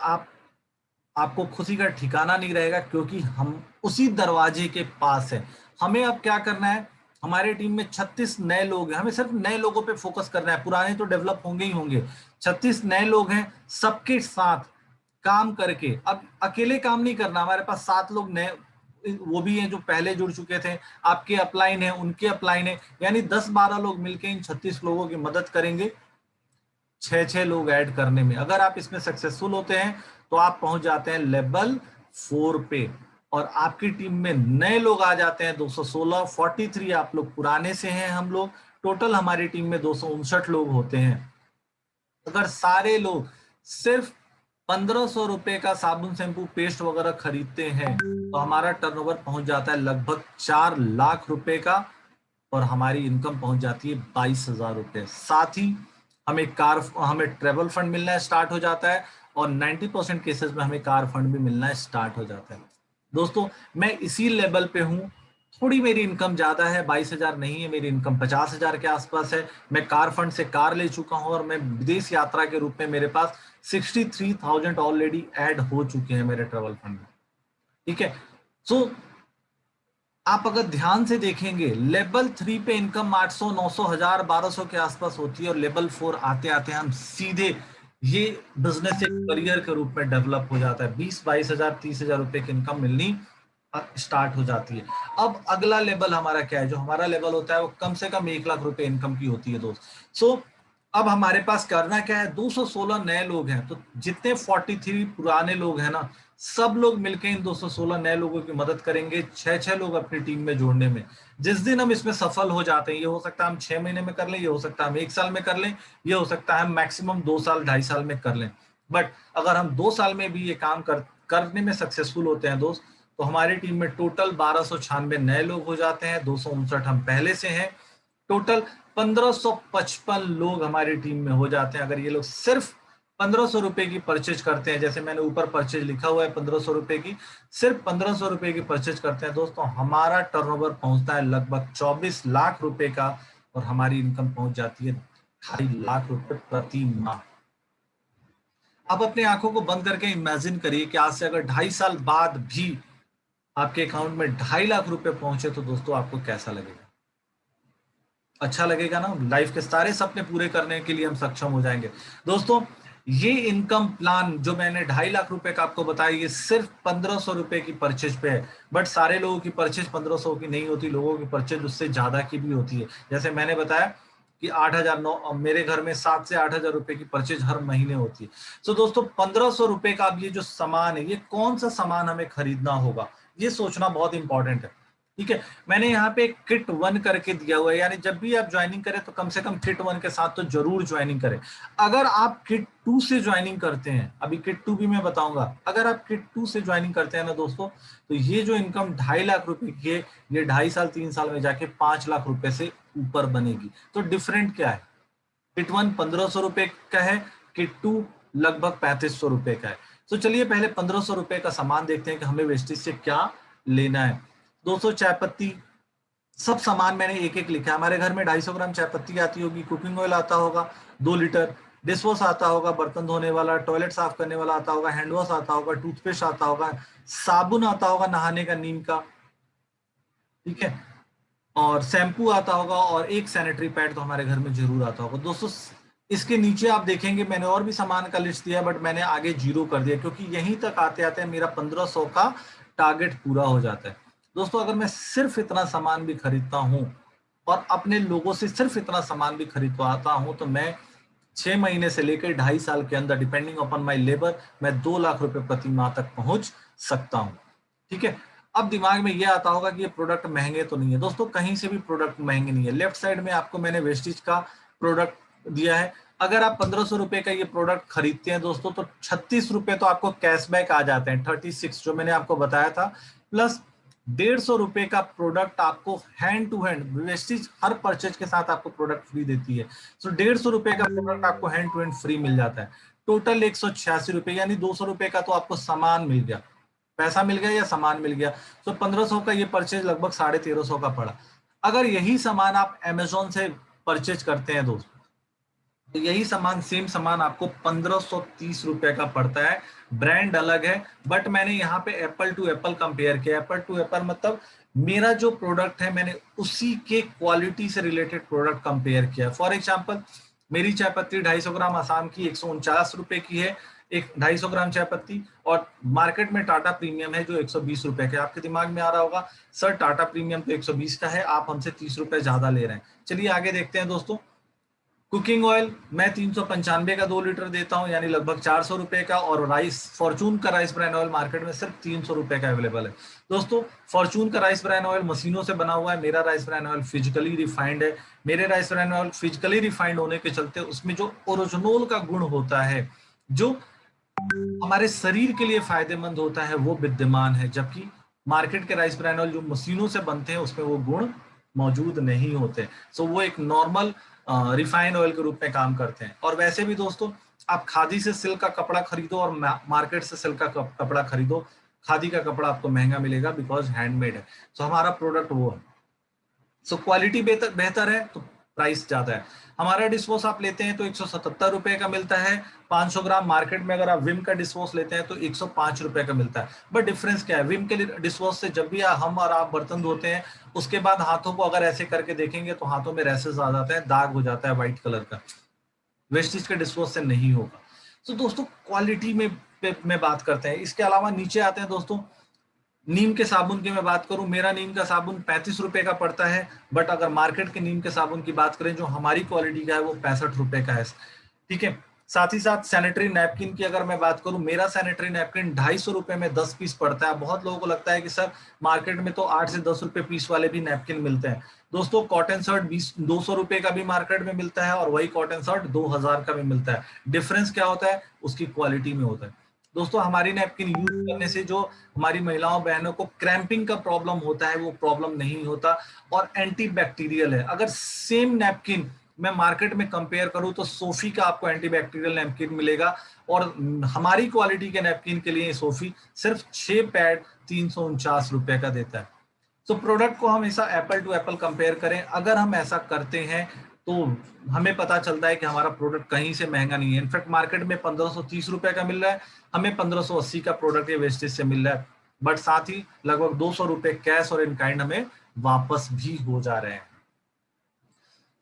आपको खुशी का ठिकाना नहीं रहेगा, क्योंकि हम उसी दरवाजे के पास है। हमें अब क्या करना है, हमारे टीम में 36 नए लोग हैं, हमें सिर्फ नए लोगों पे फोकस करना है, पुराने तो डेवलप होंगे ही होंगे। 36 नए लोग हैं, सबके साथ काम करके, अब अकेले काम नहीं करना, हमारे पास 7 लोग नए वो भी हैं जो पहले जुड़ चुके थे, आपके अपलाइन है, उनके अपलाइन है, यानी 10-12 लोग मिलकर इन 36 लोगों की मदद करेंगे 6-6 लोग ऐड करने में। अगर आप इसमें सक्सेसफुल होते हैं तो आप पहुंच जाते हैं लेवल 4 पे, और आपकी टीम में नए लोग आ जाते हैं 216, 43 आप लोग पुराने से हैं, हम लोग टोटल हमारी टीम में 259 लोग होते हैं। अगर सारे लोग सिर्फ 1500 रुपए का साबुन, शैम्पू, पेस्ट वगैरह खरीदते हैं तो हमारा टर्नओवर पहुंच जाता है लगभग 4 लाख रुपए का, और हमारी इनकम पहुंच जाती है 22,000 रुपए। साथ ही हमें ट्रेवल फंड मिलना स्टार्ट हो जाता है, और 90% केसेस में हमें कार फंड भी मिलना स्टार्ट हो जाता है। दोस्तों, मैं इसी लेवल पे हूं, थोड़ी मेरी इनकम ज्यादा है, 22,000 नहीं है, मेरी इनकम 50,000 के आसपास है। मैं कार फंड से कार ले चुका हूं, और मैं विदेश यात्रा के रूप में मेरे पास 63,000 ऑलरेडी ऐड हो चुके हैं मेरे ट्रेवल फंड में। ठीक है, सो आप अगर ध्यान से देखेंगे, लेवल 3 पे इनकम 800, 900, 1000, 1200 के आसपास होती है, और लेवल 4 आते आते हम सीधे ये बिजनेस एक करियर के रूप में डेवलप हो जाता है। 20-22,000, 30,000 रुपए की इनकम मिलनी स्टार्ट हो जाती है। अब अगला लेवल हमारा क्या है, जो हमारा लेवल होता है वो कम से कम 1 लाख रुपए इनकम की होती है दोस्त। सो अब हमारे पास करना क्या है, 216 नए लोग हैं, तो जितने 43 पुराने लोग हैं ना, सब लोग मिलकर इन 216 नए लोगों की मदद करेंगे, 6-6 लोग अपनी टीम में जोड़ने में। जिस दिन हम इसमें सफल हो जाते हैं, ये हो सकता है हम 6 महीने में कर लें, ये हो सकता है हम 1 साल में कर लें, ये हो सकता है हम मैक्सिमम 2 साल 2.5 साल में कर लें। बट अगर हम 2 साल में भी ये काम करने में सक्सेसफुल होते हैं दोस्त, तो हमारी टीम में टोटल 1296 नए लोग हो जाते हैं, 259 हम पहले से हैं, टोटल 1555 लोग हमारी टीम में हो जाते हैं। अगर ये लोग सिर्फ 1500 रुपए की परचेज करते हैं, जैसे मैंने ऊपर परचेज लिखा हुआ है 1500 रुपए की, सिर्फ 1500 रुपए की परचेज करते हैं दोस्तों, हमारा टर्नओवर पहुंचता है लगभग 24 लाख रुपए का, और हमारी इनकम पहुंच जाती है 2.5 लाख रुपए प्रति माह। आप अपनी आंखों को बंद करके इमेजिन करिए कि आज से अगर 2.5 साल बाद भी आपके अकाउंट में 2.5 लाख रुपए पहुंचे तो दोस्तों आपको कैसा लगेगा? अच्छा लगेगा ना? लाइफ के सारे सपने पूरे करने के लिए हम सक्षम हो जाएंगे। दोस्तों, ये इनकम प्लान जो मैंने 2.5 लाख रुपए का आपको बताया, ये सिर्फ 1500 रुपए की परचेज पे है। बट सारे लोगों की परचेज 1500 की नहीं होती, लोगों की परचेज उससे ज्यादा की भी होती है। जैसे मैंने बताया कि 8,000, मेरे घर में 7 से 8,000 रुपए की परचेज हर महीने होती है। तो दोस्तों, 1500 रुपए का अब ये जो सामान है, ये कौन सा सामान हमें खरीदना होगा, ये सोचना बहुत इंपॉर्टेंट है। ठीक है, मैंने यहाँ पे किट 1 करके दिया हुआ है, यानी जब भी आप ज्वाइनिंग करें तो कम से कम किट 1 के साथ तो जरूर ज्वाइनिंग करें। अगर आप किट 2 से ज्वाइनिंग करते हैं, अभी किट 2 भी मैं बताऊंगा, अगर आप किट 2 से ज्वाइनिंग करते हैं ना दोस्तों, तो ये जो इनकम 2.5 लाख रुपए की है, ये 2.5 साल 3 साल में जाके 5 लाख रुपए से ऊपर बनेगी। तो डिफरेंट क्या है? किट 1 1500 रुपए का है, किट 2 लगभग 3500 रुपए का है। तो चलिए पहले 1500 रुपए का सामान देखते हैं कि हमें वेस्टेज से क्या लेना है। 200 चाय पत्ती, सब सामान मैंने एक एक लिखा है। हमारे घर में 250 ग्राम चाय पत्ती आती होगी, कुकिंग ऑयल आता होगा 2 लीटर, डिश वॉश आता होगा, बर्तन धोने वाला, टॉयलेट साफ करने वाला आता होगा, हैंड वॉश आता होगा, टूथपेस्ट आता होगा, साबुन आता होगा नहाने का नीम का, ठीक है, और शैम्पू आता होगा, और एक सैनिटरी पैड तो हमारे घर में जरूर आता होगा। दोस्तों, इसके नीचे आप देखेंगे मैंने और भी सामान का लिस्ट दिया, बट मैंने आगे 0 कर दिया, क्योंकि यहीं तक आते आते मेरा 1500 का टारगेट पूरा हो जाता है। दोस्तों, अगर मैं सिर्फ इतना सामान भी खरीदता हूं और अपने लोगों से सिर्फ इतना सामान भी खरीदवाता हूं, तो मैं 6 महीने से लेकर 2.5 साल के अंदर, डिपेंडिंग अपॉन माई लेबर, मैं 2 लाख रुपए प्रति माह तक पहुंच सकता हूं। ठीक है, अब दिमाग में ये आता होगा कि ये प्रोडक्ट महंगे तो नहीं है। दोस्तों कहीं से भी प्रोडक्ट महंगे नहीं है। लेफ्ट साइड में आपको मैंने वेस्टिज का प्रोडक्ट दिया है। अगर आप 1500 रुपए का ये प्रोडक्ट खरीदते हैं दोस्तों तो 36 रुपए तो आपको कैशबैक आ जाते हैं, 36 जो मैंने आपको बताया था, प्लस 150 रुपए का प्रोडक्ट आपको हैंड टू हैंड, वेस्टिज हर परचेज के साथ आपको प्रोडक्ट फ्री देती है। सो 150 रुपए का प्रोडक्ट आपको हैंड टू हैंड फ्री मिल जाता है। टोटल 186 रुपए, यानी 200 रुपए का तो आपको सामान मिल गया, पैसा मिल गया या सामान मिल गया। तो 1500 का ये परचेज लगभग 1350 का पड़ा। अगर यही सामान आप अमेजोन से परचेज करते हैं दोस्तों तो यही सामान, सेम सामान आपको 1530 रुपए का पड़ता है। ब्रांड अलग है, बट मैंने यहाँ पे एप्पल टू एप्पल कंपेयर किया। एप्पल टू एप्पल मतलब मेरा जो प्रोडक्ट है मैंने उसी के क्वालिटी से रिलेटेड प्रोडक्ट कंपेयर किया। फॉर एग्जांपल मेरी चाय पत्ती 250 ग्राम आसाम की 149 रुपए की है, एक 250 ग्राम चाय पत्ती, और मार्केट में टाटा प्रीमियम है जो 120 रुपए का। आपके दिमाग में आ रहा होगा सर टाटा प्रीमियम तो 120 का है, आप हमसे 30 रुपए ज्यादा ले रहे हैं। चलिए आगे देखते हैं दोस्तों। कुकिंग ऑयल मैं 395 का 2 लीटर देता हूं, यानी लगभग 400 रुपए का। और राइस, फॉर्चून का राइस ब्रांड ऑयल मार्केट में सिर्फ 300 रुपए का अवेलेबल है। दोस्तों फॉर्चून का राइस ब्रांड ऑयल मशीनों से बना हुआ है, मेरा rice brand oil physically refined है। मेरे rice brand oil physically refined होने के चलते उसमें जो ओरिजिनोल का गुण होता है, जो हमारे शरीर के लिए फायदेमंद होता है, वो विद्यमान है। जबकि मार्केट के राइस ब्रान ऑयल जो मशीनों से बनते हैं उसमें वो गुण मौजूद नहीं होते। सो वो एक नॉर्मल रिफाइंड ऑयल के रूप में काम करते हैं। और वैसे भी दोस्तों आप खादी से सिल्क का कपड़ा खरीदो और मार्केट से सिल्क का कपड़ा खरीदो, खादी का कपड़ा आपको महंगा मिलेगा बिकॉज हैंडमेड है। सो हमारा प्रोडक्ट वो है। सो क्वालिटी बेहतर है तो प्राइस ज्यादा है। हमारा डिशवॉश आप लेते हैं तो 177 रुपए का मिलता है 500 ग्राम। मार्केट में अगर आप विम का डिशवॉश लेते हैं तो 105 रुपए का मिलता है। बट डिफरेंस क्या है, विम के डिशवॉश से जब भी हम और आप बर्तन धोते हैं उसके बाद हाथों को अगर ऐसे करके देखेंगे तो हाथों में रैसेस आ जाते हैं, दाग हो जाता है व्हाइट कलर का। वेस्टिज के डिशवॉश से नहीं होगा। तो दोस्तों क्वालिटी में बात करते हैं। इसके अलावा नीचे आते हैं दोस्तों, नीम के साबुन की मैं बात करूं, मेरा नीम का साबुन 35 रुपए का पड़ता है। बट अगर मार्केट के नीम के साबुन की बात करें जो हमारी क्वालिटी का है वो 65 रुपए का है। ठीक है। साथ ही साथ सैनिटरी नैपकिन की अगर मैं बात करूं, मेरा सैनिटरी नैपकिन 250 रुपए में 10 पीस पड़ता है। बहुत लोगों को लगता है कि सर मार्केट में तो 8 से 10 रुपए पीस वाले भी नैपकिन मिलते हैं। दोस्तों कॉटन शर्ट 200 रुपए का भी मार्केट में मिलता है और वही कॉटन शर्ट 2000 का भी मिलता है। डिफरेंस क्या होता है, उसकी क्वालिटी में होता है। दोस्तों हमारी नैपकिन यूज करने से जो हमारी महिलाओं बहनों को क्रैम्पिंग का प्रॉब्लम होता है वो प्रॉब्लम नहीं होता, और एंटी बैक्टीरियल है। अगर सेम नैपकिन मैं मार्केट में कंपेयर करूं तो सोफी का आपको एंटी बैक्टीरियल नैपकिन मिलेगा, और हमारी क्वालिटी के नैपकिन के लिए सोफी सिर्फ 6 पैड 349 रुपए का देता है। तो प्रोडक्ट को हमेशा एप्पल टू एप्पल कंपेयर करें। अगर हम ऐसा करते हैं तो हमें पता चलता है कि हमारा प्रोडक्ट कहीं से महंगा नहीं है। इनफैक्ट मार्केट में 1530 रुपए का मिल रहा है, हमें 1580 का प्रोडक्ट ये वेस्टेज से मिल रहा है। बट साथ ही लगभग 200 रुपए कैश और इन काइंड हमें वापस भी हो जा रहे हैं।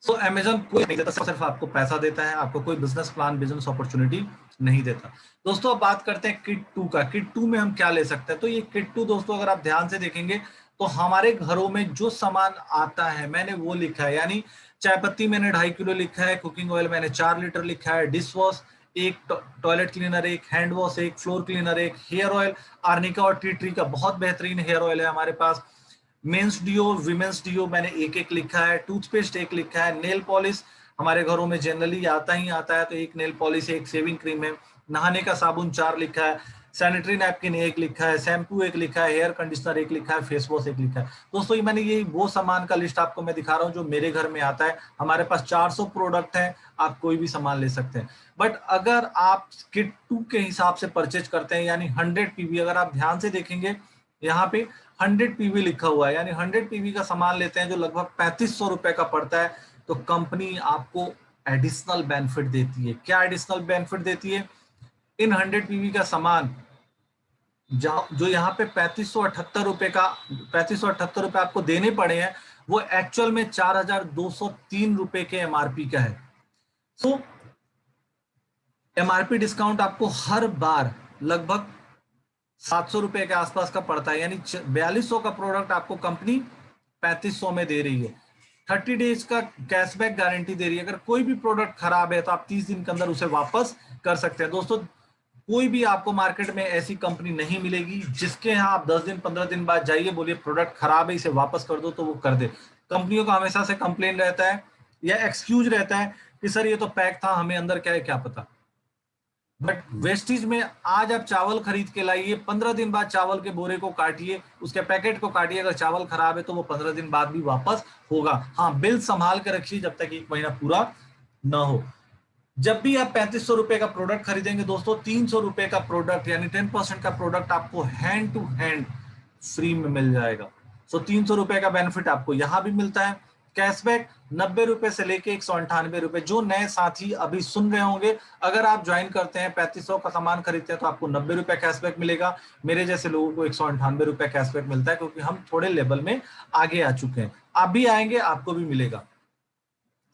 सो अमेजन कोई नहीं देता, सिर्फ आपको पैसा देता है, आपको कोई बिजनेस प्लान, बिजनेस अपॉर्चुनिटी नहीं देता। दोस्तों अब बात करते हैं किट 2 का। किट 2 में हम क्या ले सकते हैं, तो ये किट 2 दोस्तों अगर आप ध्यान से देखेंगे तो हमारे घरों में जो सामान आता है मैंने वो लिखा है, यानी चाय पत्ती मैंने 2.5 किलो लिखा है, कुकिंग ऑयल मैंने 4 लीटर लिखा है, डिश वॉश एक, टॉयलेट क्लीनर एक, हैंड वॉश एक, फ्लोर क्लीनर एक, हेयर ऑयल आर्निका और टी ट्री का बहुत बेहतरीन हेयर ऑयल है हमारे पास, मेंस डियो, विमेंस डियो मैंने एक एक लिखा है, टूथपेस्ट एक लिखा है, नेल पॉलिश हमारे घरों में जनरली आता ही आता है तो एक नेल पॉलिश, एक सेविंग क्रीम है, नहाने का साबुन 4 लिखा है, सैनिटरी नैपकिन एक लिखा है, शैम्पू एक लिखा है, हेयर कंडीशनर एक लिखा है, फेस वॉश एक लिखा है। दोस्तों ये मैंने ये वो सामान का लिस्ट आपको मैं दिखा रहा हूँ जो मेरे घर में आता है। हमारे पास 400 प्रोडक्ट हैं, आप कोई भी सामान ले सकते हैं। बट अगर आप किट 2 के हिसाब से परचेज करते हैं यानी 100 पीवी, अगर आप ध्यान से देखेंगे यहाँ पे 100 पीवी लिखा हुआ है, यानी 100 पीवी का सामान लेते हैं जो लगभग 3500 रुपए का पड़ता है, तो कंपनी आपको एडिशनल बेनिफिट देती है। क्या एडिशनल बेनिफिट देती है, इन 100 पीवी का सामान जो यहाँ पे 3578 रुपए का 3578 रुपए आपको देने पड़े हैं, वो एक्चुअल में 4203 रुपए के एमआरपी का है। सो एमआरपी डिस्काउंट आपको हर बार लगभग 700 रुपए के आसपास का पड़ता है, यानी 4200 का प्रोडक्ट आपको कंपनी 3500 में दे रही है। 30 डेज का कैशबैक गारंटी दे रही है। अगर कोई भी प्रोडक्ट खराब है तो आप 30 दिन के अंदर उसे वापस कर सकते हैं। दोस्तों कोई भी आपको मार्केट में ऐसी कंपनी नहीं मिलेगी जिसके यहाँ आप 10 दिन 15 दिन बाद जाइए, बोलिए प्रोडक्ट खराब है इसे वापस कर दो, तो वो कर दे। कंपनियों का हमेशा से कंप्लेन रहता है या एक्सक्यूज रहता है कि सर ये तो पैक था, हमें अंदर क्या है क्या पता। बट वेस्टीज में आज आप चावल खरीद के लाइए, 15 दिन बाद चावल के बोरे को काटिए, उसके पैकेट को काटिए, अगर चावल खराब है तो वो 15 दिन बाद भी वापस होगा। हाँ, बिल संभाल के रखिए जब तक 1 महीना पूरा ना हो। जब भी आप 3500 रुपए का प्रोडक्ट खरीदेंगे दोस्तों, 300 रुपए का प्रोडक्ट यानी 10% का प्रोडक्ट आपको हैंड टू हैंड फ्री में मिल जाएगा। सो 300 रुपए का बेनिफिट आपको यहां भी मिलता है। कैशबैक 90 रुपए से लेके 198 रुपए। जो नए साथी अभी सुन रहे होंगे, अगर आप ज्वाइन करते हैं 3500 का सामान खरीदते हैं तो आपको 90 रुपए कैशबैक मिलेगा। मेरे जैसे लोगों को 198 रुपए कैशबैक मिलता है, क्योंकि हम थोड़े लेवल में आगे आ चुके हैं। आप भी आएंगे, आपको भी मिलेगा।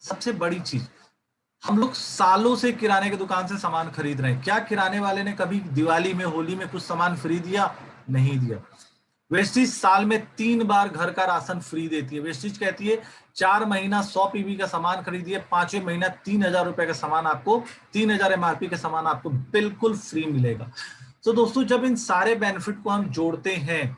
सबसे बड़ी चीज, हम लोग सालों से किराने की दुकान से सामान खरीद रहे हैं। क्या किराने वाले ने कभी दिवाली में, होली में कुछ सामान फ्री दिया? नहीं दिया। वेस्टीज साल में 3 बार घर का राशन फ्री देती है। वेस्टीज कहती है 4 महीना 100 पीवी का सामान खरीदिए, 5वें महीना 3000 रुपए का सामान आपको, 3000 एमआरपी का सामान आपको बिल्कुल फ्री मिलेगा। तो दोस्तों, जब इन सारे बेनिफिट को हम जोड़ते हैं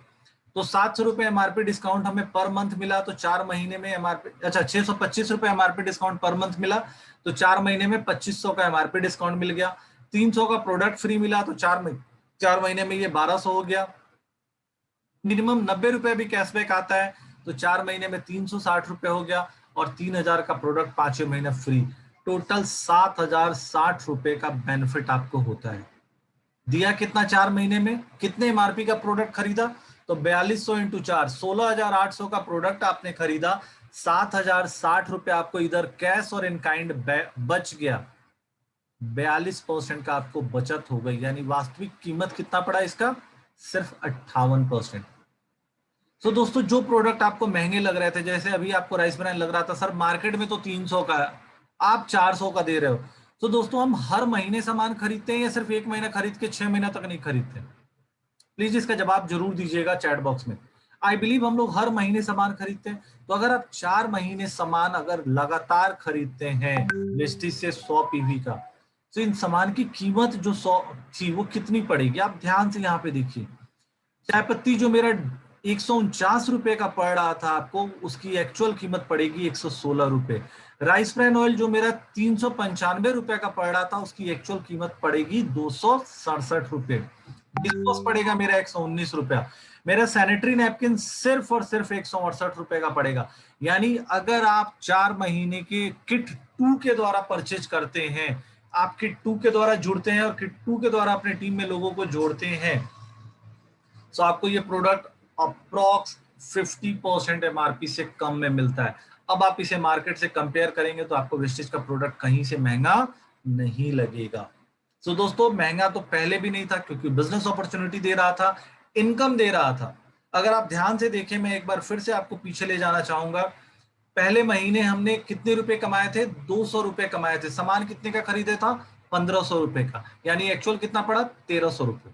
तो 700 रुपए एमआरपी डिस्काउंट हमें पर मंथ मिला, तो 4 महीने में एमआरपी, अच्छा 625 रुपए एमआरपी डिस्काउंट पर मंथ मिला, तो 4 महीने में 2500 का एमआरपी डिस्काउंट मिल गया। 300 का प्रोडक्ट फ्री मिला, तो 4 महीने में ये 1200 हो गया। मिनिमम 90 रुपए भी कैशबैक आता है, तो 4 महीने में 360 रुपए हो गया, और 3000 का प्रोडक्ट 5वें महीने फ्री। टोटल 7060 रुपए का बेनिफिट आपको होता है। दिया कितना 4 महीने में? कितने एमआरपी का प्रोडक्ट खरीदा? तो 4200 इंटू 4, 16800 का प्रोडक्ट आपने खरीदा, 7060 रुपए आपको इधर कैश और इन काइंड बच गया। 42% का आपको बचत हो गई, यानी वास्तविक कीमत कितना पड़ा इसका? सिर्फ 58%। तो दोस्तों, जो प्रोडक्ट आपको महंगे लग रहे थे, जैसे अभी आपको राइस ब्रान लग रहा था सर मार्केट में तो 300 का है, आप 400 का दे रहे हो। तो दोस्तों, हम हर महीने सामान खरीदते हैं या सिर्फ 1 महीना खरीद के 6 महीना तक नहीं खरीदते? प्लीज इसका जवाब जरूर दीजिएगा चैट बॉक्स में। आई बिलीव हम लोग हर महीने सामान खरीदते हैं। तो अगर आप 4 महीने सामान अगर लगातार खरीदते हैं वेस्टीज से 100 पीवी का, तो इन सामान की कीमत जो 100 थी वो कितनी पड़ेगी? आप ध्यान से यहाँ पे देखिए। चाय पत्ती जो मेरा 149 रुपए का पड़ रहा था आपको, उसकी एक्चुअल कीमत पड़ेगी 116 रुपए। राइस ब्रान ऑयल जो मेरा 395 रुपए का पड़ रहा था, उसकी एक्चुअल कीमत पड़ेगी 267 रुपए। डिस्पोज पड़ेगा मेरा 119 रुपया। मेरा सैनिटरी नैपकिन सिर्फ और सिर्फ 168 रुपए का पड़ेगा। यानी अगर आप 4 महीने के किट 2 के द्वारा परचेज करते हैं, आप किट 2 के द्वारा जुड़ते हैं और किट 2 के द्वारा अपने टीम में लोगों को जोड़ते हैं, तो आपको ये प्रोडक्ट अप्रॉक्स 50% एमआरपी से कम में मिलता है। अब आप इसे मार्केट से कंपेयर करेंगे तो आपको वेस्टीज का प्रोडक्ट कहीं से महंगा नहीं लगेगा। तो दोस्तों, महंगा तो पहले भी नहीं था, क्योंकि बिजनेस अपॉर्चुनिटी दे रहा था, इनकम दे रहा था। अगर आप ध्यान से देखें, मैं एक बार फिर से आपको पीछे ले जाना चाहूंगा। पहले महीने हमने कितने रुपए कमाए थे? 200 रुपए कमाए थे। सामान कितने का खरीदे था? 1500 रुपए का, यानी एक्चुअल कितना पड़ा? 1300 रुपए।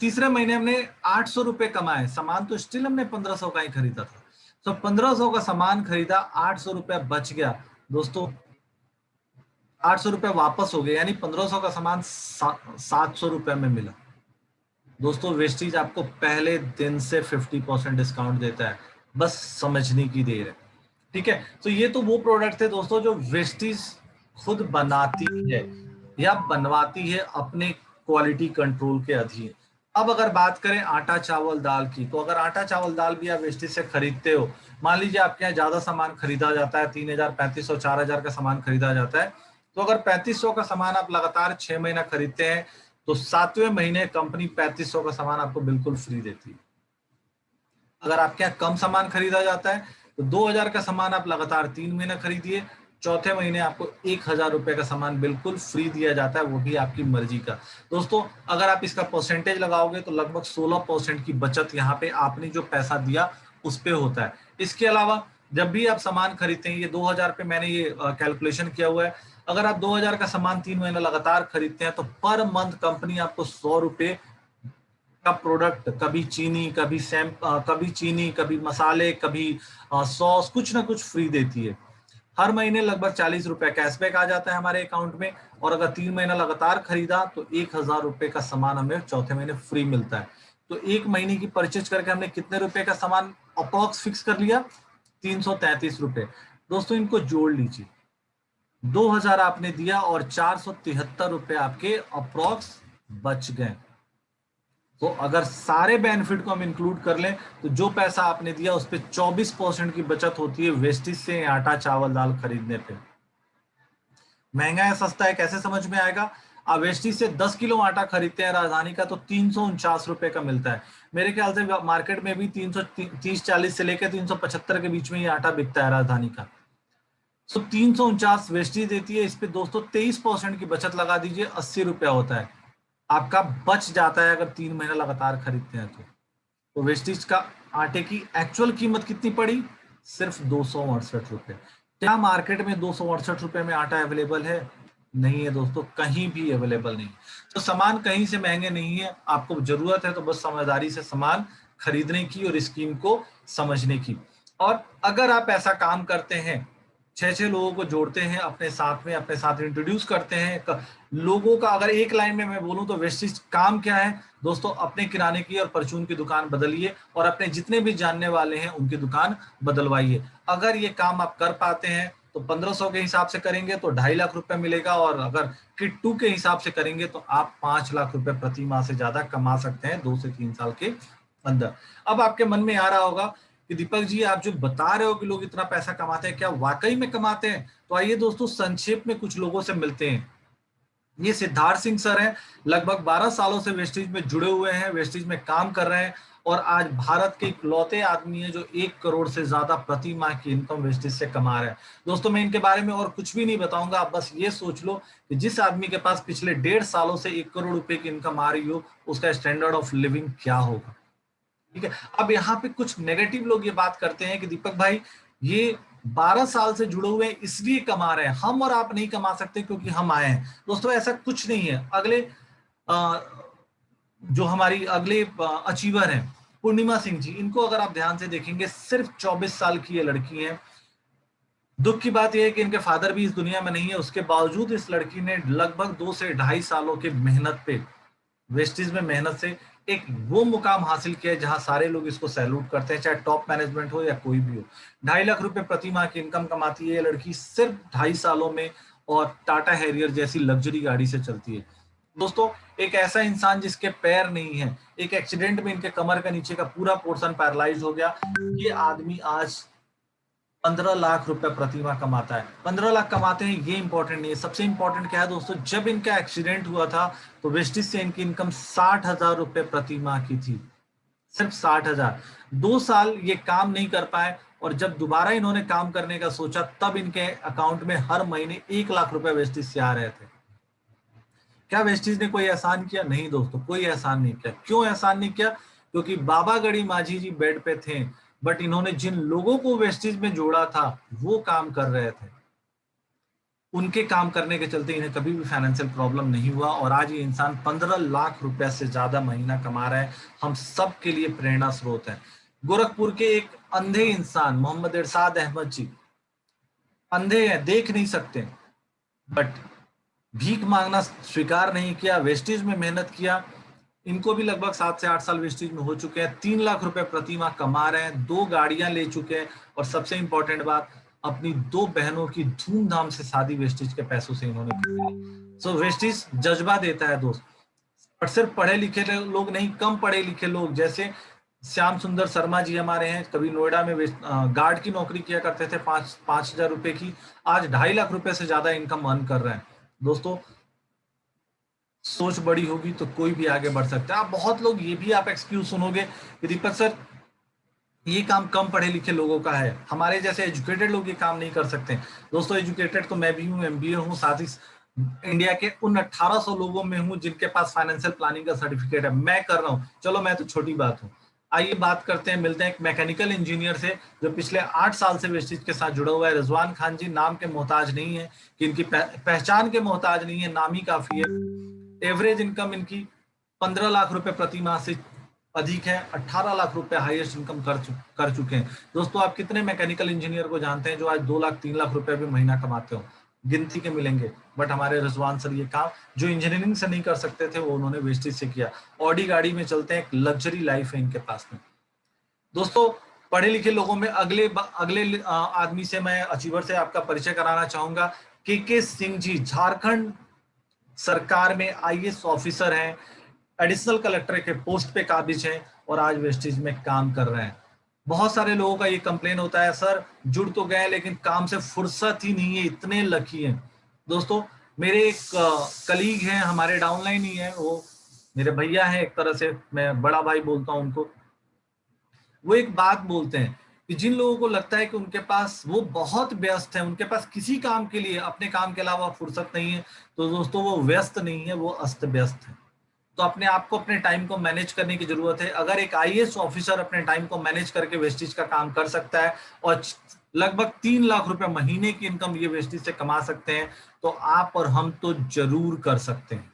तीसरे महीने हमने 800 रुपए कमाए, सामान तो स्टिल हमने 1500 का ही खरीदा था। तो 1500 का सामान खरीदा, 800 रुपए बच गया दोस्तों, 800 रुपए वापस हो गए, यानी 1500 का सामान 700 रुपए में मिला। दोस्तों, वेस्टीज आपको पहले दिन से 50% डिस्काउंट देता है, बस समझने की देर है। ठीक है, तो ये तो वो प्रोडक्ट थे दोस्तों जो वेस्टीज खुद बनाती है या बनवाती है अपने क्वालिटी कंट्रोल के अधीन। अब अगर बात करें आटा चावल दाल की, तो अगर आटा चावल दाल भी आप वेस्टीज से खरीदते हो, मान लीजिए आपके यहाँ ज्यादा सामान खरीदा जाता है, 3000 3500 4000 का सामान खरीदा जाता है, तो अगर 3500 का सामान आप लगातार 6 महीना खरीदते हैं, तो 7वें महीने कंपनी 3500 का सामान आपको बिल्कुल फ्री देती है। अगर आपके यहाँ कम सामान खरीदा जाता है तो 2000 का सामान आप लगातार 3 महीना खरीदिए, चौथे महीने आपको 1000 रुपए का सामान बिल्कुल फ्री दिया जाता है, वो भी आपकी मर्जी का। दोस्तों, अगर आप इसका परसेंटेज लगाओगे तो लगभग 16% की बचत यहाँ पे आपने जो पैसा दिया उस पे होता है। इसके अलावा जब भी आप सामान खरीदते हैं, ये 2000 पे मैंने ये कैलकुलेशन किया हुआ है, अगर आप 2000 का सामान 3 महीना लगातार खरीदते हैं तो पर मंथ कंपनी आपको 100 रुपए का प्रोडक्ट, कभी चीनी, कभी चीनी, कभी मसाले, कभी सॉस, कुछ ना कुछ फ्री देती है। हर महीने लगभग 40 रुपए कैशबैक आ जाता है हमारे अकाउंट में, और अगर 3 महीना लगातार खरीदा तो 1000 रुपए का सामान हमें चौथे महीने फ्री मिलता है। तो एक महीने की परचेज करके हमने कितने रुपए का सामान अप्रॉक्स फिक्स कर लिया? 333 रुपए। दोस्तों इनको जोड़ लीजिए, 2000 आपने दिया और 473 रुपए आपके अप्रॉक्स बच गए। तो अगर सारे बेनिफिट को हम इंक्लूड कर लें तो जो पैसा आपने दिया उस पर 24% की बचत होती है वेस्टेज से आटा चावल दाल खरीदने पे। महंगा है सस्ता है कैसे समझ में आएगा? आप वेस्टेज से 10 किलो आटा खरीदते हैं राजधानी का तो 349 रुपए का मिलता है। मेरे ख्याल से मार्केट में भी 330-40 से लेकर 375 के बीच में ये आटा बिकता है राजधानी का। तो 349 वेस्टेज देती है, इस पे दोस्तों 23% की बचत लगा दीजिए, 80 रुपया होता है आपका बच जाता है अगर 3 महीना लगातार खरीदते हैं तो वेस्टेज का आटे की एक्चुअल कीमत कितनी पड़ी? सिर्फ 268 रुपए। क्या मार्केट में 268 रुपए में आटा अवेलेबल है? नहीं है दोस्तों, कहीं भी अवेलेबल नहीं। तो सामान कहीं से महंगे नहीं है, आपको जरूरत है तो बस समझदारी से सामान खरीदने की और स्कीम को समझने की। और अगर आप ऐसा काम करते हैं, 6-6 लोगों को जोड़ते हैं अपने साथ में, अपने साथ इंट्रोड्यूस करते हैं लोगों का, अगर एक लाइन में मैं बोलूं तो वेस्टेज काम क्या है दोस्तों? अपने किराने की और परचून की दुकान बदलिए और अपने जितने भी जानने वाले हैं उनकी दुकान बदलवाइए। अगर ये काम आप कर पाते हैं तो 1500 के हिसाब से करेंगे तो 2.5 लाख रुपए मिलेगा, और अगर किट 2 के हिसाब से करेंगे तो आप 5 लाख रुपए प्रति माह से ज्यादा कमा सकते हैं 2 से 3 साल के अंदर। अब आपके मन में आ रहा होगा कि दीपक जी आप जो बता रहे हो कि लोग इतना पैसा कमाते हैं, क्या वाकई में कमाते हैं? तो आइए दोस्तों संक्षेप में कुछ लोगों से मिलते हैं। ये सिद्धार्थ सिंह सर हैं, लगभग 12 सालों से वेस्टेज में जुड़े हुए हैं, वेस्टेज में काम कर रहे हैं और आज भारत के इकलौते आदमी हैं जो 1 करोड़ से ज्यादा प्रति माह की इनकम वेस्टेज से कमा रहे हैं। दोस्तों मैं इनके बारे में और कुछ भी नहीं बताऊंगा, आप बस ये सोच लो कि जिस आदमी के पास पिछले 1.5 सालों से 1 करोड़ रुपए की इनकम आ रही हो, उसका स्टैंडर्ड ऑफ लिविंग क्या होगा। ठीक है, अब यहाँ पे कुछ नेगेटिव लोग ये बात करते हैं कि दीपक भाई ये 12 साल से जुड़े हुए हैं इसलिए कमा रहे हैं, हम और आप नहीं कमा सकते क्योंकि हम आए हैं। दोस्तों ऐसा कुछ नहीं है। अगले जो हमारी अगले अचीवर हैं पूर्णिमा सिंह जी, इनको अगर आप ध्यान से देखेंगे सिर्फ 24 साल की ये लड़की है। दुख की बात यह है कि इनके फादर भी इस दुनिया में नहीं है, उसके बावजूद इस लड़की ने लगभग 2 से 2.5 सालों के मेहनत पे, वेस्टेज में मेहनत से एक वो मुकाम हासिल किया है जहां सारे लोग इसको सैल्यूट करते हैं, चाहे टॉप मैनेजमेंट हो या कोई भी हो। 2.5 लाख रुपए प्रति माह की इनकम कमाती है ये लड़की सिर्फ 2.5 सालों में, और टाटा हैरियर जैसी लग्जरी गाड़ी से चलती है। दोस्तों एक ऐसा इंसान जिसके पैर नहीं है, एक एक्सीडेंट में इनके कमर का नीचे का पूरा पोर्शन पैरालाइज हो गया, ये आदमी आज 15 लाख रुपए प्रति माह कमाता है। 15 लाख कमाते हैं ये इंपॉर्टेंट नहीं है, सबसे इंपॉर्टेंट क्या है दोस्तों, जब इनका एक्सीडेंट हुआ था तो वेस्टेज से इनकी इनकम 60,000 रुपए प्रति माह की थी, सिर्फ 60,000। 2 साल ये काम नहीं कर पाए और जब दोबारा इन्होंने काम करने का सोचा तब इनके अकाउंट में हर महीने 1 लाख रुपए वेस्टेज से आ रहे थे। क्या वेस्टेज ने कोई एहसान किया? नहीं दोस्तों, कोई एहसान नहीं किया। क्यों एहसान नहीं किया? क्योंकि बाबा गढ़ी माझी जी बेड पे थे, बट इन्होंने जिन लोगों को वेस्टेज में जोड़ा था वो काम कर रहे थे, उनके काम करने के चलते इन्हें कभी भी फाइनेंशियल प्रॉब्लम नहीं हुआ और आज ये इंसान 15 लाख रुपए से ज्यादा महीना कमा रहा है। हम सब के लिए प्रेरणा स्रोत है। गोरखपुर के एक अंधे इंसान मोहम्मद इरशाद अहमद जी, अंधे हैं, देख नहीं सकते, बट भीख मांगना स्वीकार नहीं किया, वेस्टेज में मेहनत किया। इनको भी लगभग 7 से 8 साल वेस्टेज में हो चुके हैं, 3 लाख रुपए प्रति माह कमा रहे हैं, 2 गाड़ियां ले चुके हैं और सबसे इंपॉर्टेंट बात, अपनी 2 बहनों की धूमधाम से शादी वेस्टेज के पैसों से इन्होंने की। सो वेस्टेज जज्बा देता है दोस्त, पर सिर्फ पढ़े लिखे लोग नहीं, कम पढ़े लिखे लोग जैसे श्याम सुंदर शर्मा जी हमारे हैं, कभी नोएडा में गार्ड की नौकरी किया करते थे 5,000 रुपए की, आज 2.5 लाख रुपए से ज्यादा इनकम अर्न कर रहे हैं। दोस्तों सोच बड़ी होगी तो कोई भी आगे बढ़ सकता है। आप बहुत लोग ये भी आप एक्सक्यूज सुनोगे कि दीपक सर ये काम कम पढ़े लिखे लोगों का है, हमारे जैसे एजुकेटेड लोग ये काम नहीं कर सकते। दोस्तों एजुकेटेड तो मैं भी हूँ, एमबीए हूँ, साथ ही इंडिया के उन 1800 लोगों में हूँ जिनके पास फाइनेंशियल प्लानिंग का सर्टिफिकेट है, मैं कर रहा हूँ। चलो मैं तो छोटी बात हूँ। आइए बात करते हैं, मिलते हैं एक मैकेनिकल इंजीनियर से जो पिछले 8 साल से वेस्टेज के साथ जुड़ा हुआ है। रिजवान खान जी नाम के मोहताज नहीं है, कि इनकी पहचान के मोहताज नहीं है, नाम ही काफी है। एवरेज इनकम इनकी 15 लाख रुपए प्रति माह से अधिक है, 18 लाख रुपए हाईएस्ट इनकम कर चुके हैं। दोस्तों आप कितने मैकेनिकल इंजीनियर को जानते हैं जो आज 2 लाख 3 लाख रुपए भी महीना कमाते हो? गिनती के मिलेंगे। बट हमारे रिजवान सर ये काम जो इंजीनियरिंग से नहीं कर सकते थे वो उन्होंने वेस्टेज से किया। ऑडी गाड़ी में चलते हैं, एक लग्जरी लाइफ है इनके पास में। दोस्तों पढ़े लिखे लोगों में अगले आदमी से मैं अचीवर से आपका परिचय कराना चाहूंगा। के सिंह जी झारखंड सरकार में आईएएस ऑफिसर हैं, एडिशनल कलेक्टर के पोस्ट पे काबिज हैं और आज वेस्टेज में काम कर रहे हैं। बहुत सारे लोगों का ये कंप्लेन होता है, सर जुड़ तो गए लेकिन काम से फुर्सत ही नहीं है, इतने लकी हैं। दोस्तों मेरे एक कलीग हैं, हमारे डाउनलाइन ही है, वो मेरे भैया हैं, एक तरह से मैं बड़ा भाई बोलता हूँ उनको। वो एक बात बोलते हैं कि जिन लोगों को लगता है कि उनके पास वो बहुत व्यस्त है, उनके पास किसी काम के लिए अपने काम के अलावा फुर्सत नहीं है, तो दोस्तों वो व्यस्त नहीं है, वो अस्त व्यस्त है। तो अपने आप को अपने टाइम को मैनेज करने की जरूरत है। अगर एक आईएएस ऑफिसर अपने टाइम को मैनेज करके वेस्टेज का काम कर सकता है और लगभग 3 लाख रुपए महीने की इनकम ये वेस्टेज से कमा सकते हैं, तो आप और हम तो जरूर कर सकते हैं।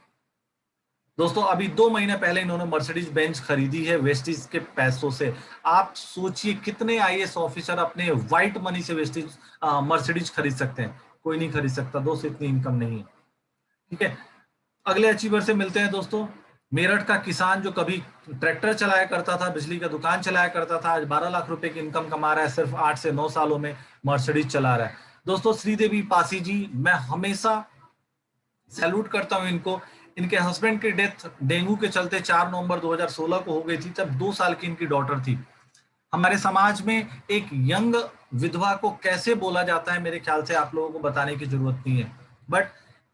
दोस्तों अभी 2 महीने पहले इन्होंने मर्सिडीज बेंच खरीदी है वेस्टेज के पैसों से। आप सोचिए कितने आईएएस ऑफिसर अपने व्हाइट मनी से वेस्टेज मर्सिडीज खरीद सकते हैं? कोई नहीं खरीद सकता दोस्तों, इतनी इनकम नहीं है। ठीक है, अगले अचीवर से मिलते हैं। दोस्तों मेरठ का किसान जो कभी ट्रैक्टर चलाया करता था, बिजली का दुकान चलाया करता था, आज 12 लाख रुपए की इनकम कमा रहा है, सिर्फ 8 से 9 सालों में मर्सिडीज चला रहा है। दोस्तों श्रीदेवी पासी जी, मैं हमेशा सैल्यूट करता हूं इनको। इनके हस्बैंड की डेथ डेंगू के चलते 4 नवंबर 2016 को हो गई थी, तब 2 साल की इनकी डॉटर थी। हमारे समाज में एक यंग विधवा को कैसे बोला जाता है, मेरे ख्याल से आप लोगों को बताने की जरूरत नहीं है। बट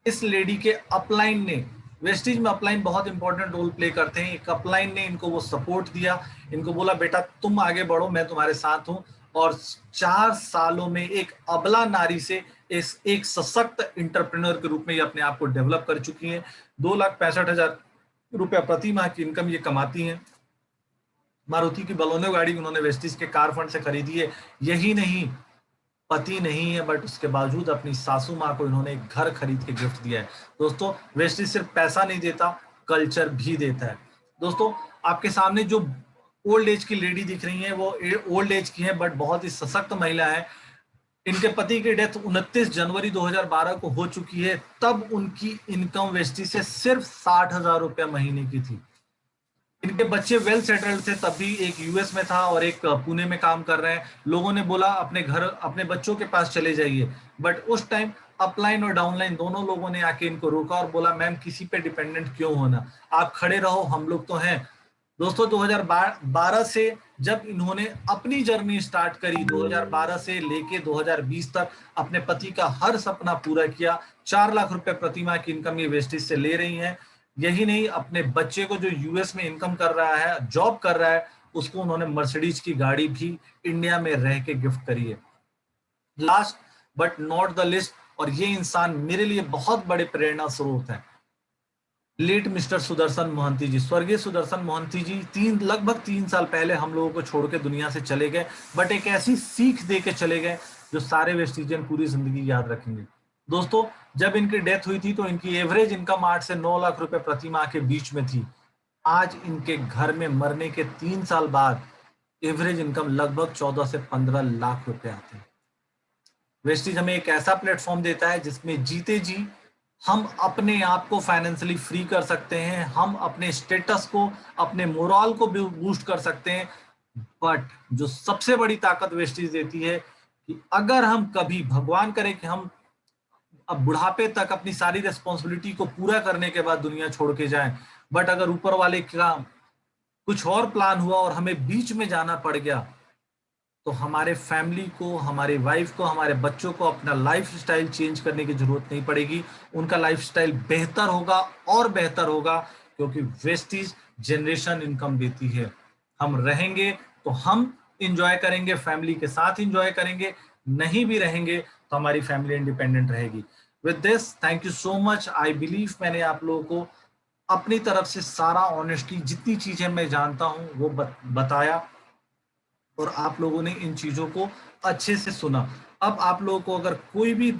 इस लेडी के अपलाइन ने, वेस्टेज में अपलाइन बहुत इंपॉर्टेंट रोल प्ले करते हैं, एक अपलाइन ने इनको वो सपोर्ट दिया, इनको बोला बेटा तुम आगे बढ़ो, मैं तुम्हारे साथ हूं। और 4 सालों में एक अबला नारी से एक सशक्त इंटरप्रेन्योर के रूप में ये अपने आप को डेवलप कर चुकी हैं। 2,65,000 रुपया प्रति माह की इनकम ये कमाती हैं। मारुति की बलोनो गाड़ी उन्होंने वेस्टेज के कार फंड से खरीदी है। यही नहीं, पति नहीं है बट उसके बावजूद अपनी सासू माँ को इन्होंने एक घर खरीद के गिफ्ट दिया है। दोस्तों वेस्टेज सिर्फ पैसा नहीं देता, कल्चर भी देता है। दोस्तों आपके सामने जो ओल्ड एज की लेडी दिख रही है वो ओल्ड एज की है बट बहुत ही सशक्त महिला है। इनके पति की डेथ 29 जनवरी 2012 को हो चुकी है, तब उनकी इनकम वेस्टेज से सिर्फ 60,000 रुपया महीने की थी। इनके बच्चे वेल सेटल्ड थे, तब भी एक यूएस में था और एक पुणे में काम कर रहे हैं। लोगों ने बोला अपने घर अपने बच्चों के पास चले जाइए, बट उस टाइम अपलाइन और डाउनलाइन दोनों लोगों ने आके इनको रोका और बोला मैम किसी पे डिपेंडेंट क्यों होना, आप खड़े रहो, हम लोग तो हैं। दोस्तों 2012 से जब इन्होंने अपनी जर्नी स्टार्ट करी, 2012 से लेके 2020 तक अपने पति का हर सपना पूरा किया। 4 लाख रुपए प्रति माह की इनकम ये वेस्टेज से ले रही हैं। यही नहीं, अपने बच्चे को जो यूएस में इनकम कर रहा है, जॉब कर रहा है, उसको उन्होंने मर्सिडीज की गाड़ी भी इंडिया में रह के गिफ्ट करी है। Last but not the list, और ये इंसान मेरे लिए बहुत बड़े प्रेरणा स्रोत हैं, लेट मिस्टर सुदर्शन मोहंती जी। स्वर्गीय सुदर्शन मोहंती जी लगभग 3 साल पहले हम लोगों को छोड़ के दुनिया से चले गए, बट एक ऐसी सीख दे के चले गए जो सारे वेस्टिजियन पूरी जिंदगी याद रखेंगे। दोस्तों जब इनकी डेथ हुई थी तो इनकी एवरेज इनकम 8 से 9 लाख रुपए प्रति माह के बीच में थी। आज इनके घर में मरने के 3 साल बाद एवरेज इनकम लगभग 14 से 15 लाख रुपए आते हैं। वेस्टिज हमें एक ऐसा प्लेटफॉर्म देता है जिसमें जीते जी हम अपने आप को फाइनेंशियली फ्री कर सकते हैं, हम अपने स्टेटस को, अपने मोरल को बूस्ट कर सकते हैं। बट जो सबसे बड़ी ताकत वेस्टिज देती है कि अगर हम कभी, भगवान करे कि हम अब बुढ़ापे तक अपनी सारी रिस्पॉन्सिबिलिटी को पूरा करने के बाद दुनिया छोड़ के जाएं, बट अगर ऊपर वाले का कुछ और प्लान हुआ और हमें बीच में जाना पड़ गया, तो हमारे फैमिली को, हमारी वाइफ को, हमारे बच्चों को अपना लाइफस्टाइल चेंज करने की जरूरत नहीं पड़ेगी। उनका लाइफस्टाइल बेहतर होगा और बेहतर होगा, क्योंकि वेस्टिज जनरेशन इनकम देती है। हम रहेंगे तो हम इंजॉय करेंगे, फैमिली के साथ इंजॉय करेंगे, नहीं भी रहेंगे तो हमारी फैमिली इंडिपेंडेंट रहेगी। With this thank you so much. I believe मैंने आप लोगों को अपनी तरफ से सारा ऑनेस्टली जितनी चीजें मैं जानता हूं वो बताया, और आप लोगों ने इन चीजों को अच्छे से सुना। अब आप लोगों को अगर कोई भी